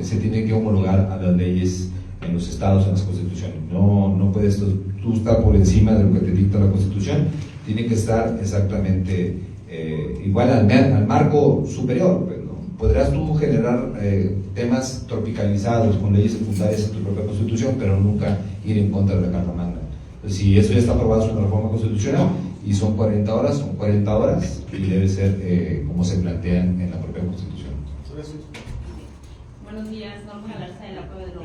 [SPEAKER 2] se tiene que homologar a las leyes en los estados, en las constituciones. No puedes tú estar por encima de lo que te dicta la Constitución, tiene que estar exactamente igual al marco superior. Pues, ¿no? Podrás tú generar temas tropicalizados con leyes secundarias en tu propia Constitución, pero nunca ir en contra de la Carta Magna. Entonces, si eso ya está aprobado, es una reforma constitucional y son 40 horas, son 40 horas y debe ser como se plantean en la propia Constitución.
[SPEAKER 5] Gracias.
[SPEAKER 6] Buenos días, Norma Galarza de la Cueva del Lobo.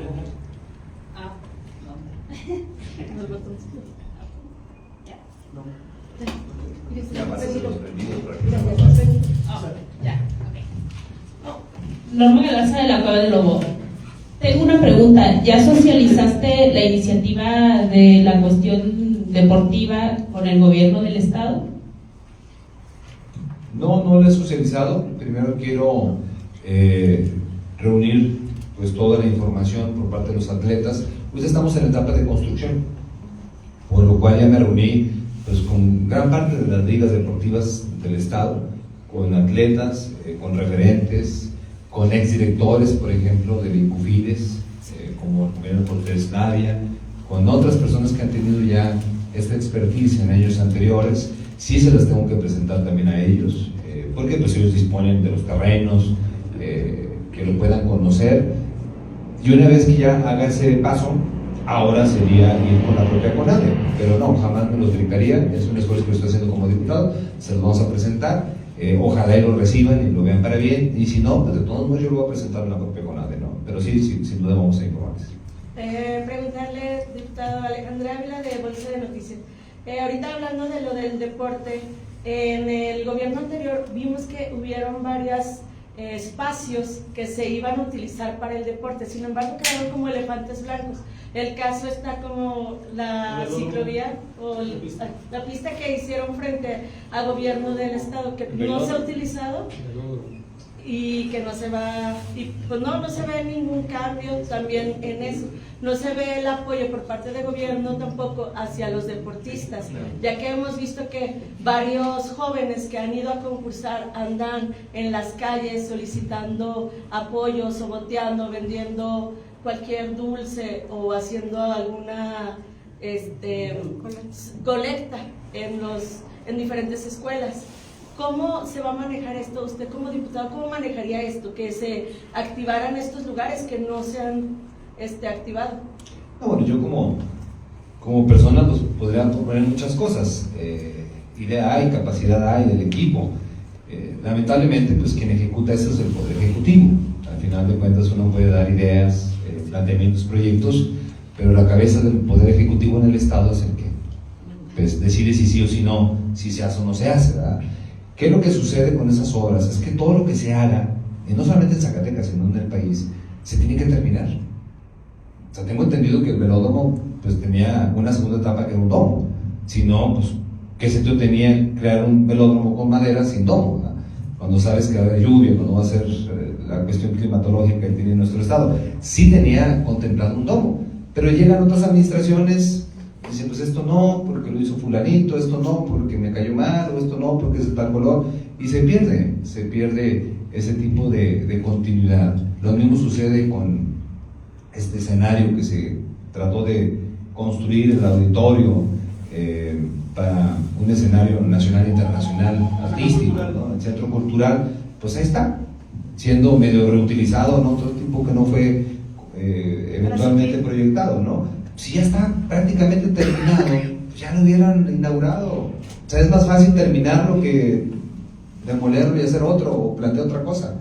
[SPEAKER 6] Norma Galarza de la Cueva del Lobo. Tengo una pregunta. ¿Ya socializaste la iniciativa de la cuestión deportiva con el gobierno del estado?
[SPEAKER 2] No lo he socializado. Primero quiero reunir pues toda la información por parte de los atletas. Pues estamos en la etapa de construcción, por lo cual ya me reuní pues con gran parte de las ligas deportivas del estado, con atletas, con referentes, con exdirectores, por ejemplo, de Incufides, como el compañero Cortés Navia, con otras personas que han tenido ya esta expertise en años anteriores. Sí se las tengo que presentar también a ellos, porque pues ellos disponen de los terrenos, que lo puedan conocer, y una vez que ya haga ese paso, ahora sería ir con la propia CONADE, pero no, jamás me lo tricaría. Es un esfuerzo que estoy haciendo como diputado, se los vamos a presentar, ojalá y lo reciban y lo vean para bien, y si no, pues de todos modos yo lo voy a presentar en la propia CONADE, ¿no? Pero sí, sin duda vamos a informarles.
[SPEAKER 7] Preguntarle, diputado Alejandra Ávila de Bolsa de Noticias, ahorita hablando de lo del deporte, en el gobierno anterior vimos que hubieron varios espacios que se iban a utilizar para el deporte, sin embargo quedaron como elefantes blancos. El caso está como la ciclovía o la pista que hicieron frente al gobierno del estado, que no se ha utilizado, y que no se va, y pues no se ve ningún cambio también en eso. No se ve el apoyo por parte del gobierno tampoco hacia los deportistas, ya que hemos visto que varios jóvenes que han ido a concursar andan en las calles solicitando apoyo, soboteando, vendiendo cualquier dulce o haciendo alguna colecta en diferentes escuelas. ¿Cómo se va a manejar esto? Usted como diputado, ¿cómo manejaría esto? Que se activaran estos lugares que no se han activado.
[SPEAKER 2] No, bueno, yo como persona pues podría proponer muchas cosas. Idea hay, capacidad hay del equipo. Lamentablemente pues quien ejecuta eso es el Poder Ejecutivo. Al final de cuentas uno puede dar ideas, planteamientos, proyectos, pero la cabeza del Poder Ejecutivo en el Estado es el que pues decide si sí o si no, si se hace o no se hace, ¿verdad? ¿Qué es lo que sucede con esas obras? Es que todo lo que se haga, y no solamente en Zacatecas, sino en el país, se tiene que terminar. O sea, tengo entendido que el velódromo pues tenía una segunda etapa que era un domo. Si no, pues, ¿qué sentido tenía crear un velódromo con madera sin domo, ¿verdad? Cuando sabes que va a haber lluvia, cuando va a ser la cuestión climatológica que tiene nuestro estado. Sí tenía contemplado un domo, pero llegan otras administraciones dicen, pues esto no, porque lo hizo fulanito, esto no, porque me cayó mal, o esto no, porque es de tal color, y se pierde ese tipo de continuidad. Lo mismo sucede con este escenario que se trató de construir, el auditorio, para un escenario nacional e internacional artístico, ¿no? El centro cultural, pues ahí está, siendo medio reutilizado en otro tipo que no fue eventualmente proyectado, ¿no? Si ya está prácticamente terminado, pues ya lo hubieran inaugurado. O sea, es más fácil terminarlo que demolerlo y hacer otro o plantear otra cosa.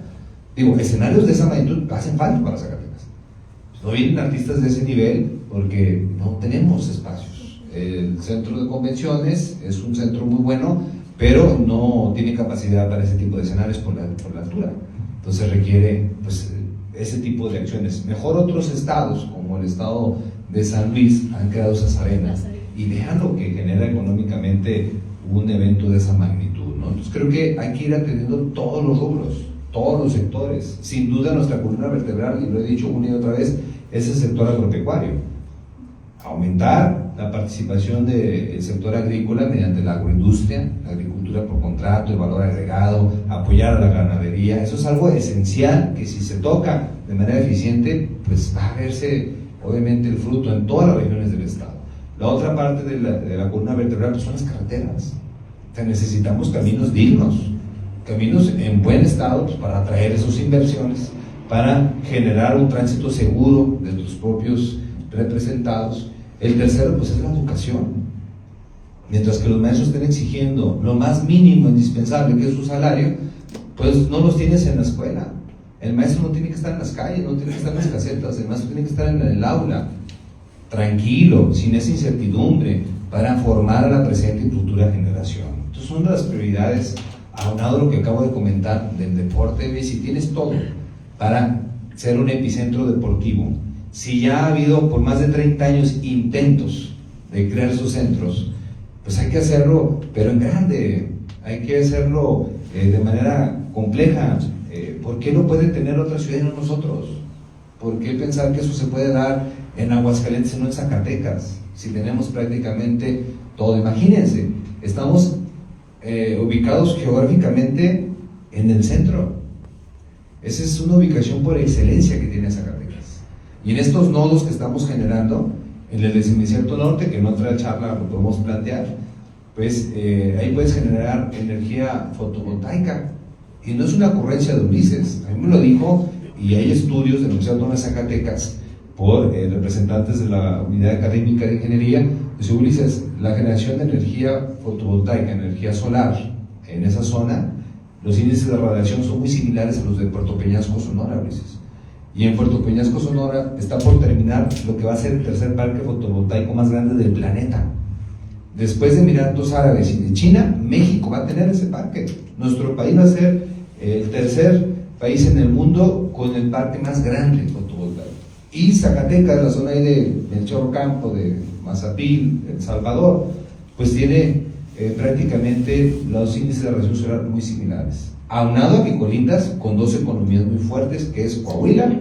[SPEAKER 2] Digo, escenarios de esa magnitud hacen falta para Zacatecas. Pues no vienen artistas de ese nivel porque no tenemos espacios. El centro de convenciones es un centro muy bueno, pero no tiene capacidad para ese tipo de escenarios por la altura. Entonces requiere pues ese tipo de acciones. Mejor otros estados, como el estado de San Luis, han creado esas arenas y vean lo que genera económicamente un evento de esa magnitud, ¿no? Entonces creo que hay que ir atendiendo todos los rubros, todos los sectores. Sin duda nuestra columna vertebral, y lo he dicho una y otra vez, es el sector agropecuario. Aumentar la participación del sector agrícola mediante la agroindustria, la agricultura por contrato, el valor agregado, apoyar a la ganadería. Eso es algo esencial que si se toca de manera eficiente, pues va a verse obviamente el fruto en todas las regiones del estado. La otra parte de la columna vertebral pues son las carreteras. O sea, necesitamos caminos dignos, caminos en buen estado pues, para atraer esas inversiones, para generar un tránsito seguro de tus propios representados. El tercero pues es la educación. Mientras que los maestros estén exigiendo lo más mínimo indispensable, que es su salario, pues no los tienes en la escuela. El maestro no tiene que estar en las calles, no tiene que estar en las casetas, el maestro tiene que estar en el aula, tranquilo, sin esa incertidumbre, para formar a la presente y futura generación. Entonces, una de las prioridades, aunado a lo que acabo de comentar del deporte, si tienes todo para ser un epicentro deportivo, si ya ha habido por más de 30 años intentos de crear esos centros, pues hay que hacerlo, pero en grande, hay que hacerlo de manera compleja. ¿Por qué no puede tener otra ciudad y no nosotros? ¿Por qué pensar que eso se puede dar en Aguascalientes y no en Zacatecas? Si tenemos prácticamente todo. Imagínense, estamos ubicados geográficamente en el centro. Esa es una ubicación por excelencia que tiene Zacatecas. Y en estos nodos que estamos generando, en el desierto norte, que en otra charla lo podemos plantear, pues ahí puedes generar energía fotovoltaica. Y no es una ocurrencia de Ulises, a mí me lo dijo, y hay estudios de la Universidad Autónoma de Zacatecas por representantes de la Unidad Académica de Ingeniería. Dice Ulises, la generación de energía fotovoltaica, energía solar, en esa zona, los índices de radiación son muy similares a los de Puerto Peñasco, Sonora, Ulises. Y en Puerto Peñasco, Sonora, está por terminar lo que va a ser el tercer parque fotovoltaico más grande del planeta. Después de Emiratos Árabes y de China, México va a tener ese parque. Nuestro país va a ser el tercer país en el mundo con el parque más grande fotovoltaico. Y Zacatecas, la zona ahí del Chorro Campo, de Mazapil, El Salvador, pues tiene prácticamente los índices de radiación solar muy similares. aunado a que colindas con dos economías muy fuertes, que es Coahuila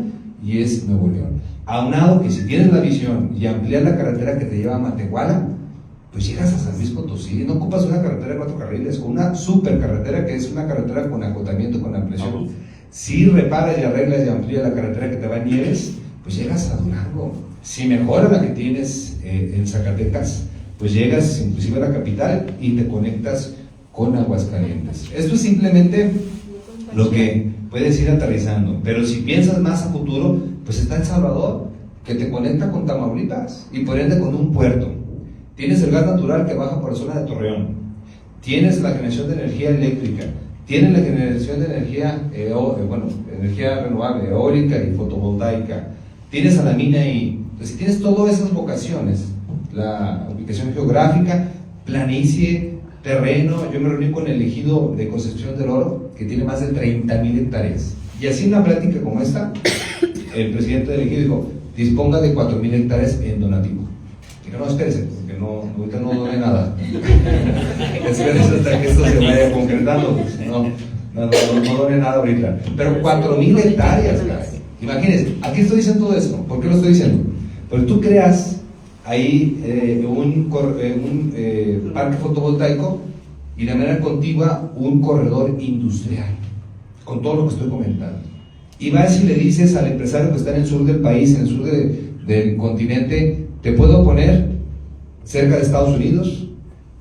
[SPEAKER 2] y es Nuevo León. Aunado que si tienes la visión y ampliar la carretera que te lleva a Matehuala, pues llegas a San Luis Potosí. No ocupas una carretera de 4 carriles, con una supercarretera que es una carretera con acotamiento, con ampliación. Si reparas y arreglas y amplías la carretera que te va a Nieves, pues llegas a Durango. Si mejora la que tienes en Zacatecas, pues llegas inclusive a la capital y te conectas con Aguascalientes. Esto es simplemente lo que puedes ir aterrizando, pero si piensas más a futuro, pues está El Salvador, que te conecta con Tamaulipas y por ende con un puerto. Tienes el gas natural que baja por la zona de Torreón, tienes la generación de energía eléctrica, tienes la generación de energía, energía renovable, eólica y fotovoltaica, tienes a la mina y pues, si tienes todas esas vocaciones, la ubicación geográfica, planicie, terreno. Yo me reuní con el ejido de Concepción del Oro, que tiene más de 30,000 hectáreas, y así en una plática como esta, el presidente del ejido dijo, disponga de 4,000 hectáreas en donativo. Digo, no, espérese, porque ahorita no done nada. Espérese hasta que esto se vaya concretando. No done nada ahorita. Pero 4,000 hectáreas, caray. Imagínense, aquí estoy diciendo todo esto. ¿Por qué lo estoy diciendo? Porque tú creas ahí un parque fotovoltaico y de manera contigua un corredor industrial, con todo lo que estoy comentando. Y vas y le dices al empresario que está en el sur del país, en el sur del continente, te puedo poner cerca de Estados Unidos,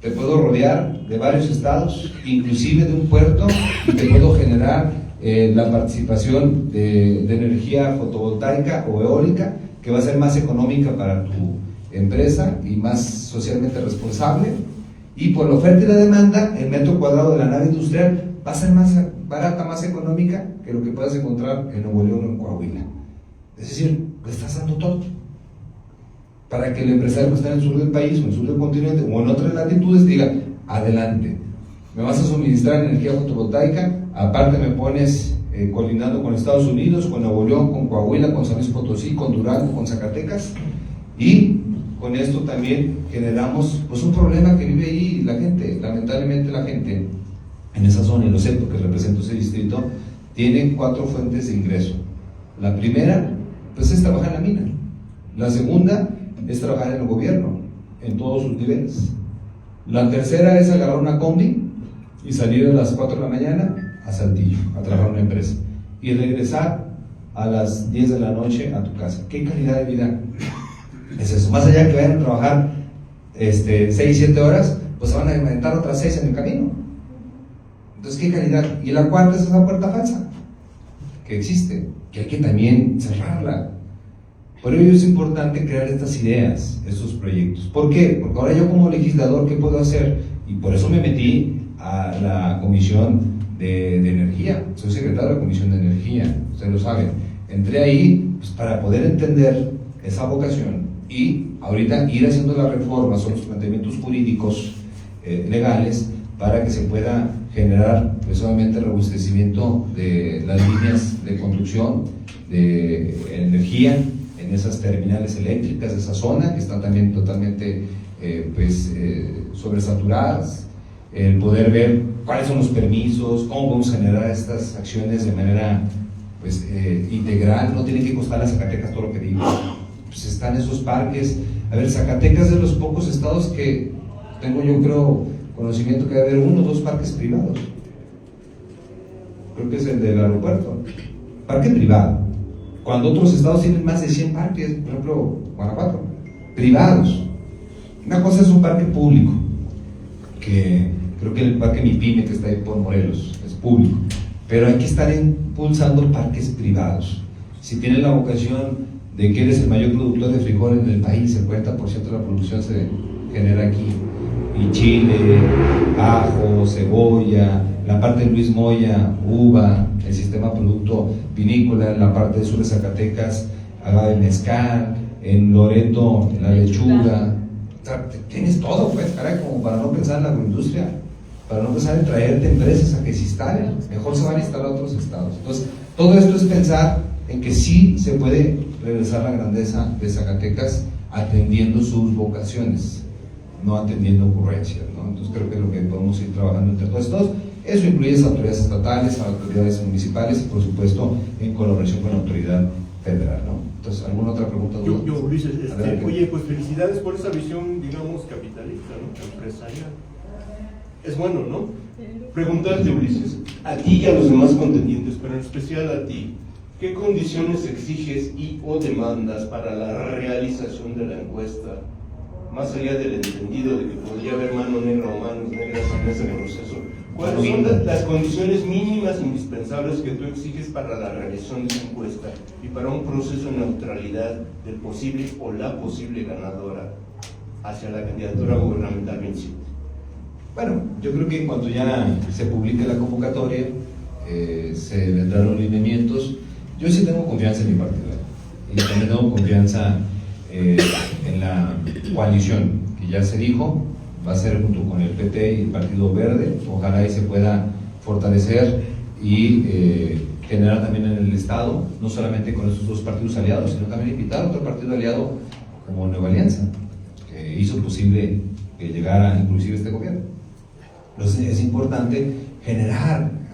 [SPEAKER 2] te puedo rodear de varios estados, inclusive de un puerto, y te puedo generar la participación de energía fotovoltaica o eólica, que va a ser más económica para tu empresa y más socialmente responsable, y por la oferta y la demanda, el metro cuadrado de la nave industrial va a ser más barata, más económica que lo que puedas encontrar en Nuevo León o en Coahuila. Es decir, le estás dando todo para que el empresario que está en el sur del país o en el sur del continente o en otras latitudes diga, adelante, me vas a suministrar energía fotovoltaica, aparte me pones colindando con Estados Unidos, con Nuevo León, con Coahuila, con San Luis Potosí, con Durango, con Zacatecas, y con esto también generamos pues un problema que vive ahí la gente. Lamentablemente la gente en esa zona, y lo sé porque represento ese distrito, tiene 4 fuentes de ingreso. La primera pues es trabajar en la mina, la segunda es trabajar en el gobierno en todos sus niveles, la tercera es agarrar una combi y salir a las 4 de la mañana a Saltillo a trabajar en una empresa y regresar a las 10 de la noche a tu casa. ¿Qué calidad de vida es eso? Más allá de que vayan a trabajar 6-7 horas, pues se van a inventar otras 6 en el camino. Entonces, ¿qué calidad? Y la cuarta es esa puerta falsa que existe, que hay que también cerrarla. Por ello es importante crear estas ideas, estos proyectos. ¿Por qué? Porque ahora yo como legislador, ¿qué puedo hacer? Y por eso me metí a la Comisión de Energía. Soy secretario de la Comisión de Energía, ustedes lo saben. Entré ahí pues, para poder entender esa vocación y ahorita ir haciendo las reformas o los planteamientos jurídicos legales para que se pueda generar pues, obviamente el robustecimiento de las líneas de conducción de energía en esas terminales eléctricas de esa zona que están también totalmente sobresaturadas, el poder ver cuáles son los permisos, cómo vamos a generar estas acciones de manera pues, integral. No tiene que costar a Zacatecas todo lo que digo, pues están esos parques. A ver, Zacatecas es de los pocos estados que tengo yo creo conocimiento que debe haber 1 o 2 parques privados. Creo que es el del aeropuerto, parque privado, cuando otros estados tienen más de 100 parques, por ejemplo Guanajuato, privados. Una cosa es un parque público, que creo que el parque Mipime que está ahí por Morelos es público, pero hay que estar impulsando parques privados. Si tienes la vocación de que eres el mayor productor de frijol en el país, el 40% de la producción se genera aquí, y chile, ajo, cebolla, la parte de Luis Moya, uva, el sistema producto vinícola, en la parte de sur de Zacatecas, agave mezcal, en Loreto, la lechuga. O sea, tienes todo, pues, caray, como para no pensar en la agroindustria, para no pensar en traerte empresas a que se instalen, mejor se van a instalar a otros estados. Entonces, todo esto es pensar en que sí se puede regresar la grandeza de Zacatecas atendiendo sus vocaciones, no atendiendo ocurrencias, ¿no? Entonces creo que es lo que podemos ir trabajando entre todos estos. Eso incluye a las autoridades estatales, a las autoridades municipales y por supuesto en colaboración con la autoridad federal, ¿no? Entonces, ¿alguna otra pregunta?
[SPEAKER 8] Yo Ulises,
[SPEAKER 2] Adelante.
[SPEAKER 8] oye, pues felicidades por esa visión, digamos, capitalista, ¿no? Empresarial. Es bueno, ¿no? Preguntarte, Ulises, a ti y a los demás contendientes, pero en especial a ti, ¿qué condiciones exiges y o demandas para la realización de la encuesta? Más allá del entendido de que podría haber mano negra o manos negras en ese proceso, ¿cuáles son las condiciones mínimas indispensables que tú exiges para la realización de esa encuesta y para un proceso de neutralidad del posible o la posible ganadora hacia la candidatura gubernamental 27?
[SPEAKER 2] Bueno, yo creo que cuando ya se publique la convocatoria, se vendrán los lineamientos. Yo sí tengo confianza en mi partido y también tengo confianza en la coalición que ya se dijo, va a ser junto con el PT y el Partido Verde. Ojalá y se pueda fortalecer y generar también en el Estado, no solamente con estos dos partidos aliados, sino también invitar a otro partido aliado como Nueva Alianza, que hizo posible que llegara inclusive este gobierno. Entonces es importante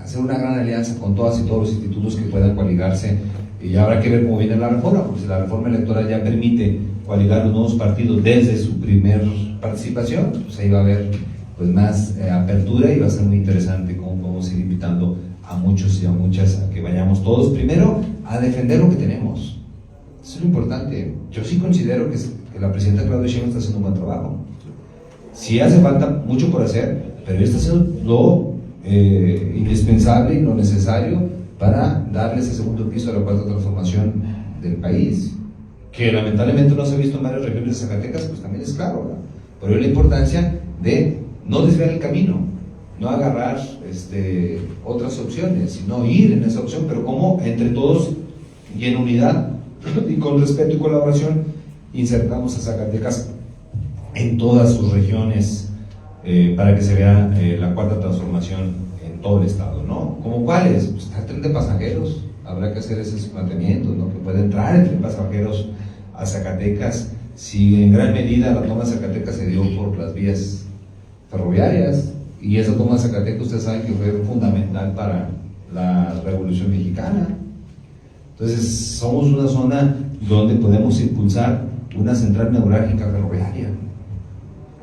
[SPEAKER 2] hacer una gran alianza con todas y todos los institutos que puedan coaligarse, y habrá que ver cómo viene la reforma, porque si la reforma electoral ya permite coaligar los nuevos partidos desde su primer participación, pues ahí va a haber pues más apertura y va a ser muy interesante cómo podemos ir invitando a muchos y a muchas a que vayamos todos primero a defender lo que tenemos. Eso es lo importante. Yo sí considero que la presidenta Claudia Sheinbaum está haciendo un buen trabajo. Sí hace falta mucho por hacer, pero ella está haciendo lo indispensable y lo necesario para darle ese segundo piso a la cuarta transformación del país, que lamentablemente no se ha visto en varias regiones de Zacatecas, pues también es claro, ¿verdad? Pero la importancia de no desviar el camino, no agarrar otras opciones, sino ir en esa opción, pero como entre todos y en unidad y con respeto y colaboración insertamos a Zacatecas en todas sus regiones para que se vea la cuarta transformación en todo el estado, ¿no? ¿Cómo cuáles? Pues el tren de pasajeros, habrá que hacer esos planteamientos, ¿no? Que pueda entrar el tren de pasajeros a Zacatecas, si en gran medida la toma de Zacatecas se dio por las vías ferroviarias, y esa toma de Zacatecas ustedes saben que fue fundamental para la Revolución Mexicana. Entonces somos una zona donde podemos impulsar una central neurálgica ferroviaria.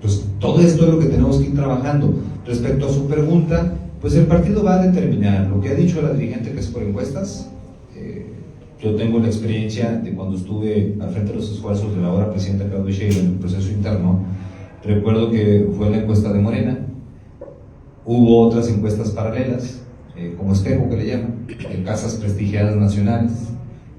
[SPEAKER 2] Pues todo esto es lo que tenemos que ir trabajando. Respecto a su pregunta, pues el partido va a determinar lo que ha dicho la dirigente, que es por encuestas. Yo tengo la experiencia de cuando estuve al frente de los esfuerzos de la ahora presidenta Claudia Sheinbaum en el proceso interno. Recuerdo que fue la encuesta de Morena, hubo otras encuestas paralelas, como espejo que le llaman, en casas prestigiadas nacionales,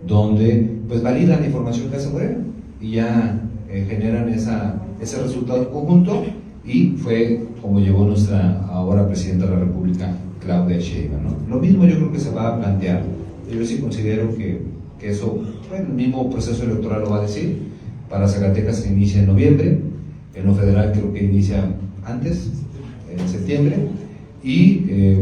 [SPEAKER 2] donde pues validan la información que hace Morena y ya generan ese resultado conjunto, y fue como llegó nuestra ahora presidenta de la República, Claudia Sheinbaum, ¿no? Lo mismo yo creo que se va a plantear. Yo sí considero que eso, bueno, el mismo proceso electoral lo va a decir. Para Zacatecas se inicia en noviembre, en lo federal creo que inicia antes, en septiembre, y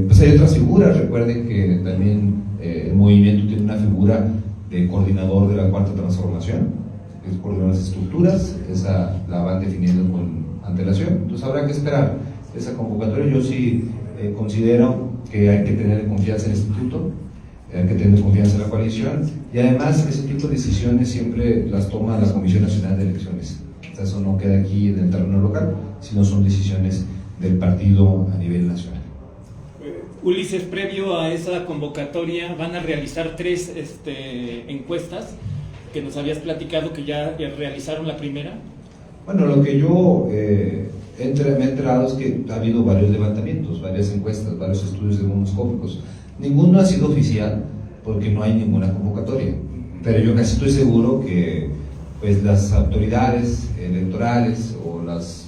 [SPEAKER 2] pues hay otras figuras. Recuerden que también el movimiento tiene una figura de coordinador de la cuarta transformación, que es coordinar las estructuras, esa la van definiendo con antelación, entonces habrá que esperar esa convocatoria. Yo sí considero que hay que tener confianza en el instituto, hay que tener confianza en la coalición, y además ese tipo de decisiones siempre las toma la Comisión Nacional de Elecciones. O sea, eso no queda aquí en el terreno local, sino son decisiones del partido a nivel nacional.
[SPEAKER 9] Ulises, previo a esa convocatoria van a realizar 3 encuestas que nos habías platicado que ya realizaron la primera.
[SPEAKER 2] Bueno, lo que yo me he enterado es que ha habido varios levantamientos, varias encuestas, varios estudios demoscópicos. Ninguno ha sido oficial porque no hay ninguna convocatoria, pero yo casi estoy seguro que pues las autoridades electorales o los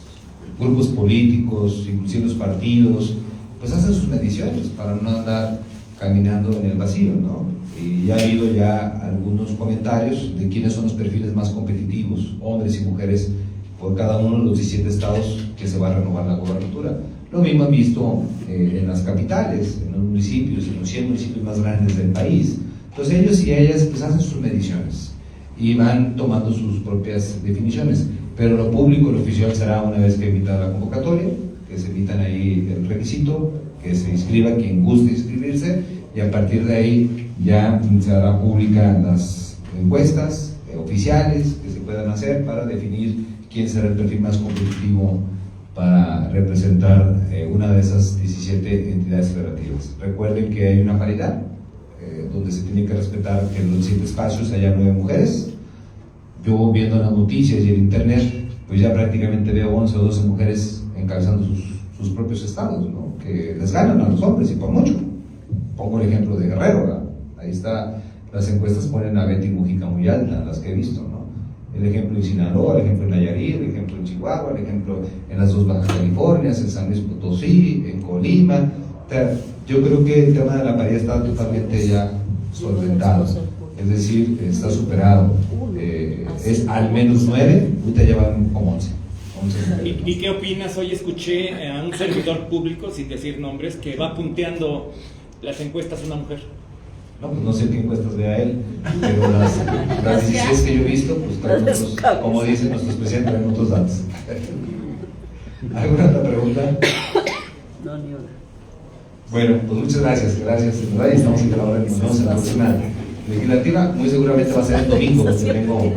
[SPEAKER 2] grupos políticos, inclusive los partidos, pues hacen sus mediciones para no andar caminando en el vacío, ¿no? Y ya ha habido ya algunos comentarios de quiénes son los perfiles más competitivos, hombres y mujeres, por cada uno de los 17 estados que se va a renovar la gobernatura. Lo mismo han visto en las capitales, en los municipios, en los 100 municipios más grandes del país. Entonces ellos y ellas pues hacen sus mediciones y van tomando sus propias definiciones, pero lo público, lo oficial será una vez que emita la convocatoria, que se emitan ahí el requisito que se inscriba quien guste inscribirse, y a partir de ahí ya se hará pública las encuestas oficiales que se puedan hacer para definir quién será el perfil más competitivo para representar una de esas 17 entidades federativas. Recuerden que hay una paridad, donde se tiene que respetar que en los 7 espacios haya 9 mujeres. Yo, viendo las noticias y el internet, pues ya prácticamente veo 11 o 12 mujeres encabezando sus propios estados, ¿no? Que les ganan a los hombres y por mucho. Pongo el ejemplo de Guerrero, ¿verdad? Ahí está, las encuestas ponen a Betty Mujica muy alta, las que he visto, ¿no? El ejemplo en Sinaloa, el ejemplo en Nayarit, el ejemplo en Chihuahua, el ejemplo en las 2 Bajas Californias, en San Luis Potosí, en Colima. O sea, yo creo que el tema de la paridad está totalmente ya solventado, es decir, está superado. Es al menos 9, ahorita ya van como 11.
[SPEAKER 9] ¿Y qué opinas? Hoy escuché a un servidor público, sin decir nombres, que va punteando las encuestas una mujer.
[SPEAKER 2] No, pues no sé qué encuestas vea él, pero las 16 que yo he visto, pues traen otros, como dice nuestro presidente, traen otros datos. ¿Alguna otra pregunta?
[SPEAKER 10] No, ni una.
[SPEAKER 2] Bueno, pues muchas gracias, gracias. Estamos en la hora de la próxima legislativa, muy seguramente va a ser el domingo, porque tengo